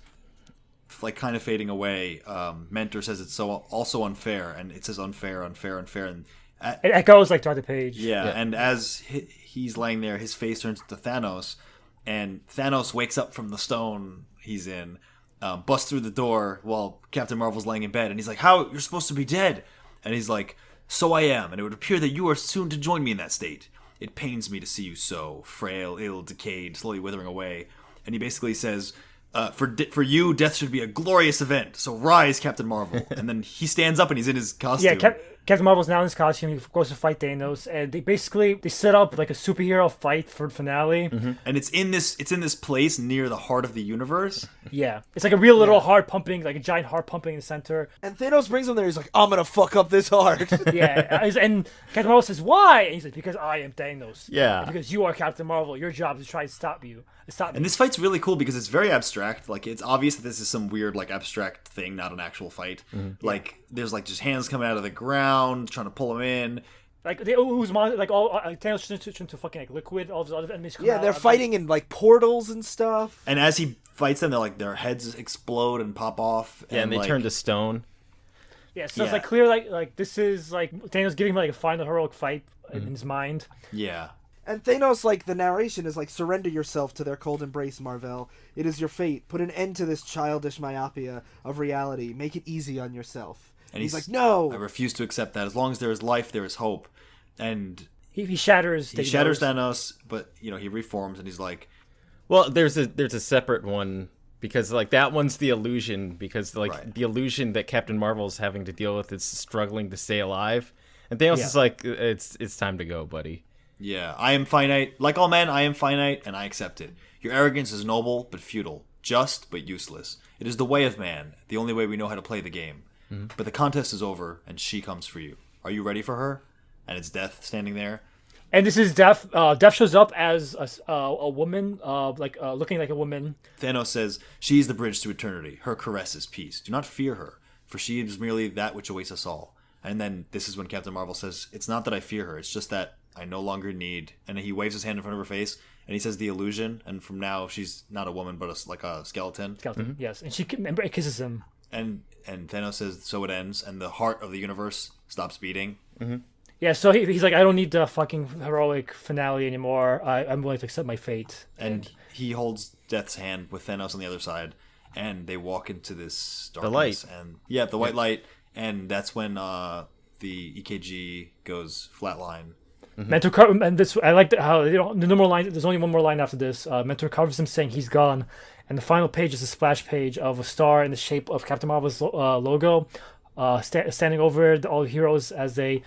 like kind of fading away, Mentor says it's so also unfair, and it says unfair, and It echoes like throughout the page. yeah. And as he's laying there, his face turns to Thanos, and Thanos wakes up from the stone he's in, busts through the door while Captain Marvel's laying in bed, and he's like, "How? You're supposed to be dead." And he's like, "So I am, and it would appear that you are soon to join me in that state. It pains me to see you so frail, ill, decayed, slowly withering away." And he basically says, for you, death should be a glorious event. So rise, Captain Marvel. And then he stands up and he's in his costume. Yeah, Captain Marvel's now in his costume. He goes to fight Thanos, and they set up like a superhero fight for the finale. And it's in this place near the heart of the universe. Yeah, it's like a real little heart pumping, like a giant heart pumping in the center. And Thanos brings him there, he's like, I'm gonna fuck up this heart. Yeah, and Captain Marvel says, "Why?" And he's like, "Because I am Thanos." Yeah. And because you are Captain Marvel. Your job is to try to stop you. And this fight's really cool because it's very abstract. Like, it's obvious that this is some weird, like, abstract thing, not an actual fight. Like, there's, like, just hands coming out of the ground, trying to pull him in. Like they ooze like all Thanos turns into fucking like liquid. All of his other enemies come Yeah, out. they're fighting in, like, portals and stuff. And as he fights them, they're like, their heads explode and pop off. Yeah, and they like, turn to stone. Yeah, so it's Yeah. like clear, like this is like Thanos giving him like a final heroic fight in his mind. Yeah. And Thanos, like, the narration is like, surrender yourself to their cold embrace, Mar-Vell. It is your fate. Put an end to this childish myopia of reality. Make it easy on yourself. And he's like, no! I refuse to accept that. As long as there is life, there is hope. And He shatters. he shatters Thanos, but, he reforms, and he's like, Well, there's a separate one because like that one's the illusion because like Right. the illusion that Captain Marvel's having to deal with is struggling to stay alive, and Thanos Yeah. is like it's time to go, buddy. yeah, I am finite. Like all men, I am finite, and I accept it. Your arrogance is noble, but futile. Just, but useless. It is the way of man, the only way we know how to play the game. But the contest is over, and she comes for you. Are you ready for her? And it's Death standing there. And this is Death. Death shows up as a woman, looking like a woman. Thanos says, "She is the bridge to eternity. Her caress is peace. Do not fear her, for she is merely that which awaits us all." And then this is when Captain Marvel says, "It's not that I fear her. It's just that I no longer need." And he waves his hand in front of her face, and he says, "The illusion." And from now, she's not a woman, but like a skeleton. Skeleton, yes, and she kisses him. And Thanos says, "So it ends," and the heart of the universe stops beating. Yeah, so he's like, I don't need the fucking heroic finale anymore. I'm willing to accept my fate. And he holds Death's hand with Thanos on the other side, and they walk into this darkness. light. And the white light, and that's when the EKG goes flatline. Mentor and this I like how the no more line. There's only one more line after this. Mentor covers him saying he's gone, and the final page is a splash page of a star in the shape of Captain Marvel's logo, standing over all the heroes as they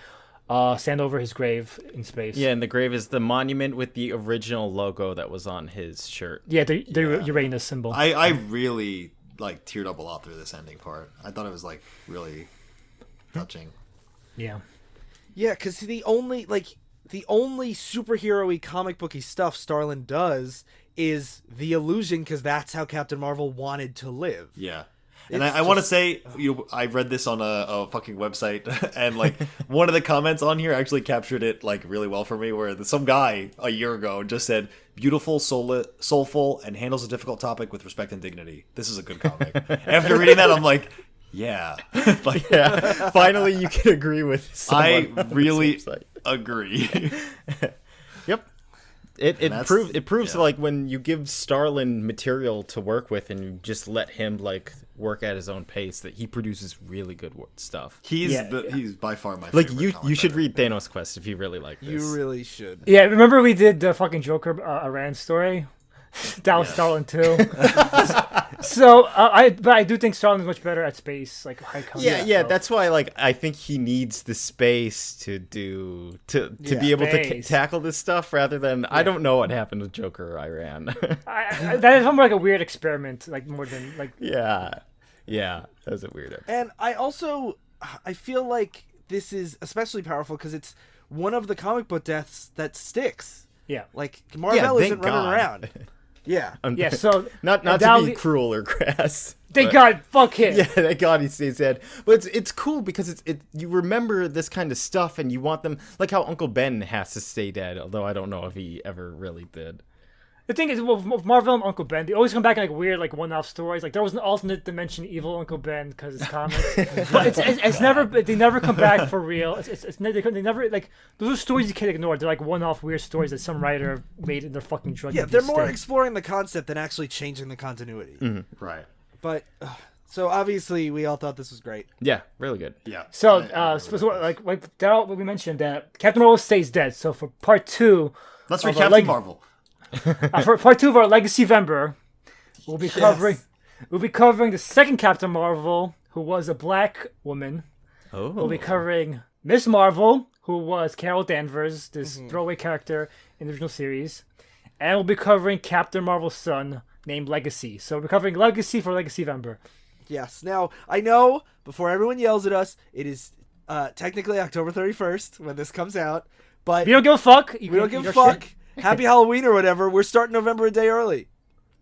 stand over his grave in space. Yeah, and the grave is the monument with the original logo that was on his shirt. Yeah, the Uranus symbol. I really teared up a lot through this ending part. I thought it was really touching. Yeah. Yeah, because the only superhero-y comic booky stuff Starlin does is the illusion, because that's how Captain Marvel wanted to live. Yeah. And It's I want to say, I read this on a fucking website, and one of the comments on here actually captured it really well for me, where some guy a year ago just said, "Beautiful, soulful, and handles a difficult topic with respect and dignity. This is a good comic." After reading that, I'm like, yeah. Yeah, finally you can agree with someone I on this really website. agree. Yep. It proves yeah. like when you give Starlin material to work with and you just let him like work at his own pace, that he produces really good stuff. He's by far my Like favorite. you should read Thanos Quest if you really like this. You really should. Yeah, remember we did the fucking Joker Iran story? That was Starlin too. So but I do think Starlin's much better at space, like high concept. Yeah, that's why like I think he needs the space to be able to Space. tackle this stuff rather than I don't know what happened with Joker Iran. That is more like a weird experiment, like more than like. yeah, that was a weird. And I feel like this is especially powerful because it's one of the comic book deaths that sticks. Yeah. Like Mar-Vell thank isn't running God. around. Yeah. Yeah. So not and to that'll be cruel or crass. Thank but- God, fuck him. Yeah, thank God he stays dead. But it's cool because you remember this kind of stuff and you want them, like how Uncle Ben has to stay dead, although I don't know if he ever really did. The thing is, with Mar-Vell and Uncle Ben, they always come back in like weird, like one-off stories. Like there was an alternate dimension evil Uncle Ben because it's comics. But it's never. They never come back for real. They never like those are stories you can't ignore. They're like one-off weird stories that some writer made in their fucking drug. Yeah, they're more exploring the concept than actually changing the continuity. Right. But so obviously we all thought this was great. Yeah, really good. Yeah. So, I like Darryl, we mentioned that Captain Marvel stays dead. So for part 2, let's of read our Captain Marvel. for part 2 of our Legacy Vember, we'll be covering the second Captain Marvel, who was a black woman. Oh. We'll be covering Miss Marvel, who was Carol Danvers, this throwaway character in the original series, and we'll be covering Captain Marvel's son named Legacy. So we're covering Legacy for Legacy Vember. Yes. Now, I know, before everyone yells at us, it is technically October 31st when this comes out, but We don't give a fuck. we don't give a fuck. Happy Halloween or whatever. We're starting November a day early.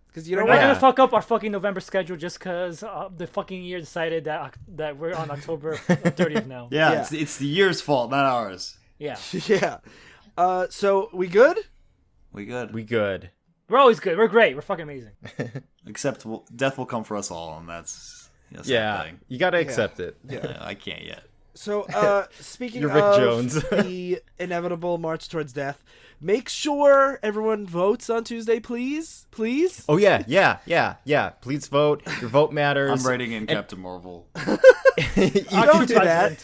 Because you know We're what? not gonna fuck up our fucking November schedule just because the fucking year decided that we're on October 30th now. Yeah, it's the year's fault, not ours. Yeah. Yeah. So, we good? We good. We good. We're always good. We're great. We're fucking amazing. Except death will come for us all, and that's that Yeah, thing. you gotta accept it. I can't yet. So, speaking You're Rick of Jones. the inevitable march towards death, make sure everyone votes on Tuesday, please. Please. Oh yeah. Please vote. Your vote matters. I'm writing in Captain Marvel. Don't do that.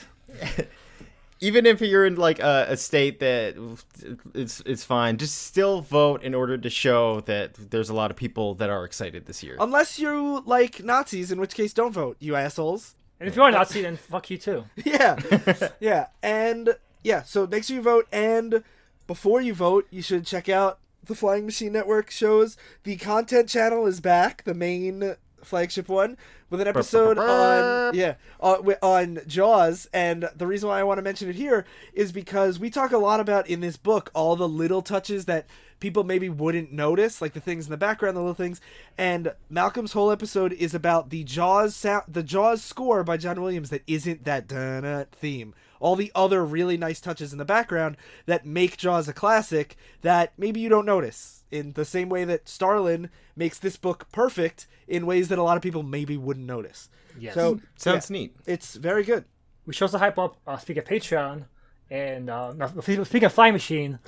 Even if you're in like a state that it's fine, just still vote in order to show that there's a lot of people that are excited this year. Unless you like Nazis, in which case don't vote, you assholes. And if you are a Nazi, then fuck you too. Yeah. Yeah. And yeah, so make sure you vote. And before you vote, you should check out the Flying Machine Network shows. The content channel is back, the main flagship one, with an episode on Jaws. And the reason why I want to mention it here is because we talk a lot about in this book all the little touches that people maybe wouldn't notice, like the things in the background, the little things. And Malcolm's whole episode is about the Jaws sound, the Jaws score by John Williams that isn't that da-na theme. All the other really nice touches in the background that make Jaws a classic that maybe you don't notice, in the same way that Starlin makes this book perfect in ways that a lot of people maybe wouldn't notice. Yes. So Sounds neat. It's very good. We should also hype up, speaking of Patreon, and speaking of Flying Machine,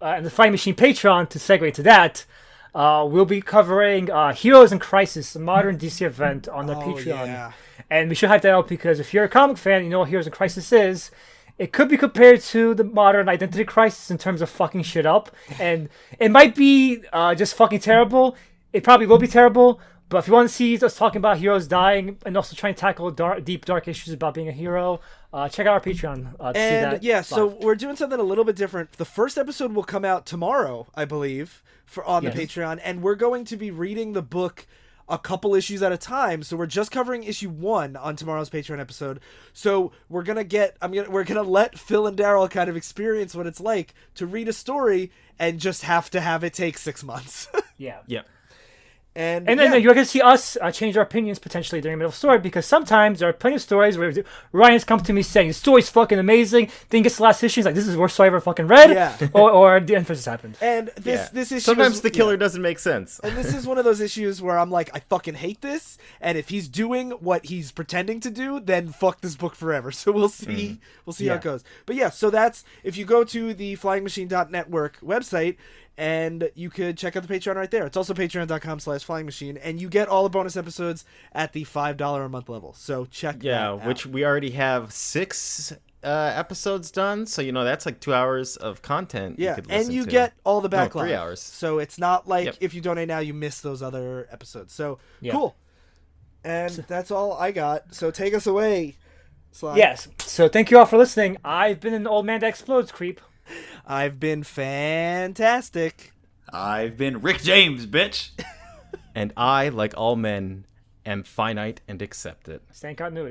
and the Flying Machine Patreon, to segue to that, we'll be covering Heroes in Crisis, a modern DC event on the Patreon. Yeah. And we should hype that out because if you're a comic fan, you know what Heroes in Crisis is. It could be compared to the modern Identity Crisis in terms of fucking shit up. And it might be just fucking terrible. It probably will be terrible. But if you want to see us talking about heroes dying and also trying to tackle deep, dark issues about being a hero, check out our Patreon to see that. And yeah, so live. we're doing something a little bit different. The first episode will come out tomorrow, I believe, on the Patreon, and we're going to be reading the book a couple issues at a time. So we're just covering issue 1 on tomorrow's Patreon episode. So we're gonna let Phil and Darryl kind of experience what it's like to read a story and just have to have it take 6 months. Yeah. Yep. And then yeah. you're going to see us change our opinions potentially during the middle of the story, because sometimes there are plenty of stories where Ryan's come to me saying the story's fucking amazing, then gets the last issue, he's like, this is the worst story I ever fucking read, Yeah. or the emphasis happened. And this issue Sometimes is, the killer doesn't make sense. And this is one of those issues where I'm like, I fucking hate this, and if he's doing what he's pretending to do, then fuck this book forever. So we'll see. We'll see how it goes. But yeah, so that's, if you go to the flyingmachine.network website, and you could check out the Patreon right there. It's also patreon.com/flyingmachine, and you get all the bonus episodes at the $5 a month level. So check that out. Which we already have 6 episodes done, so that's like 2 hours of content. Yeah, you could listen and you to. get all the backlog. 3 hours. So it's not like Yep. if you donate now, you miss those other episodes. So Yeah. cool. And that's all I got. So take us away, Sly. Yes, so thank you all for listening. I've been an old man that explodes, creep. I've been fantastic. I've been Rick James, bitch. And I, like all men, am finite and accept it. Stand continuity.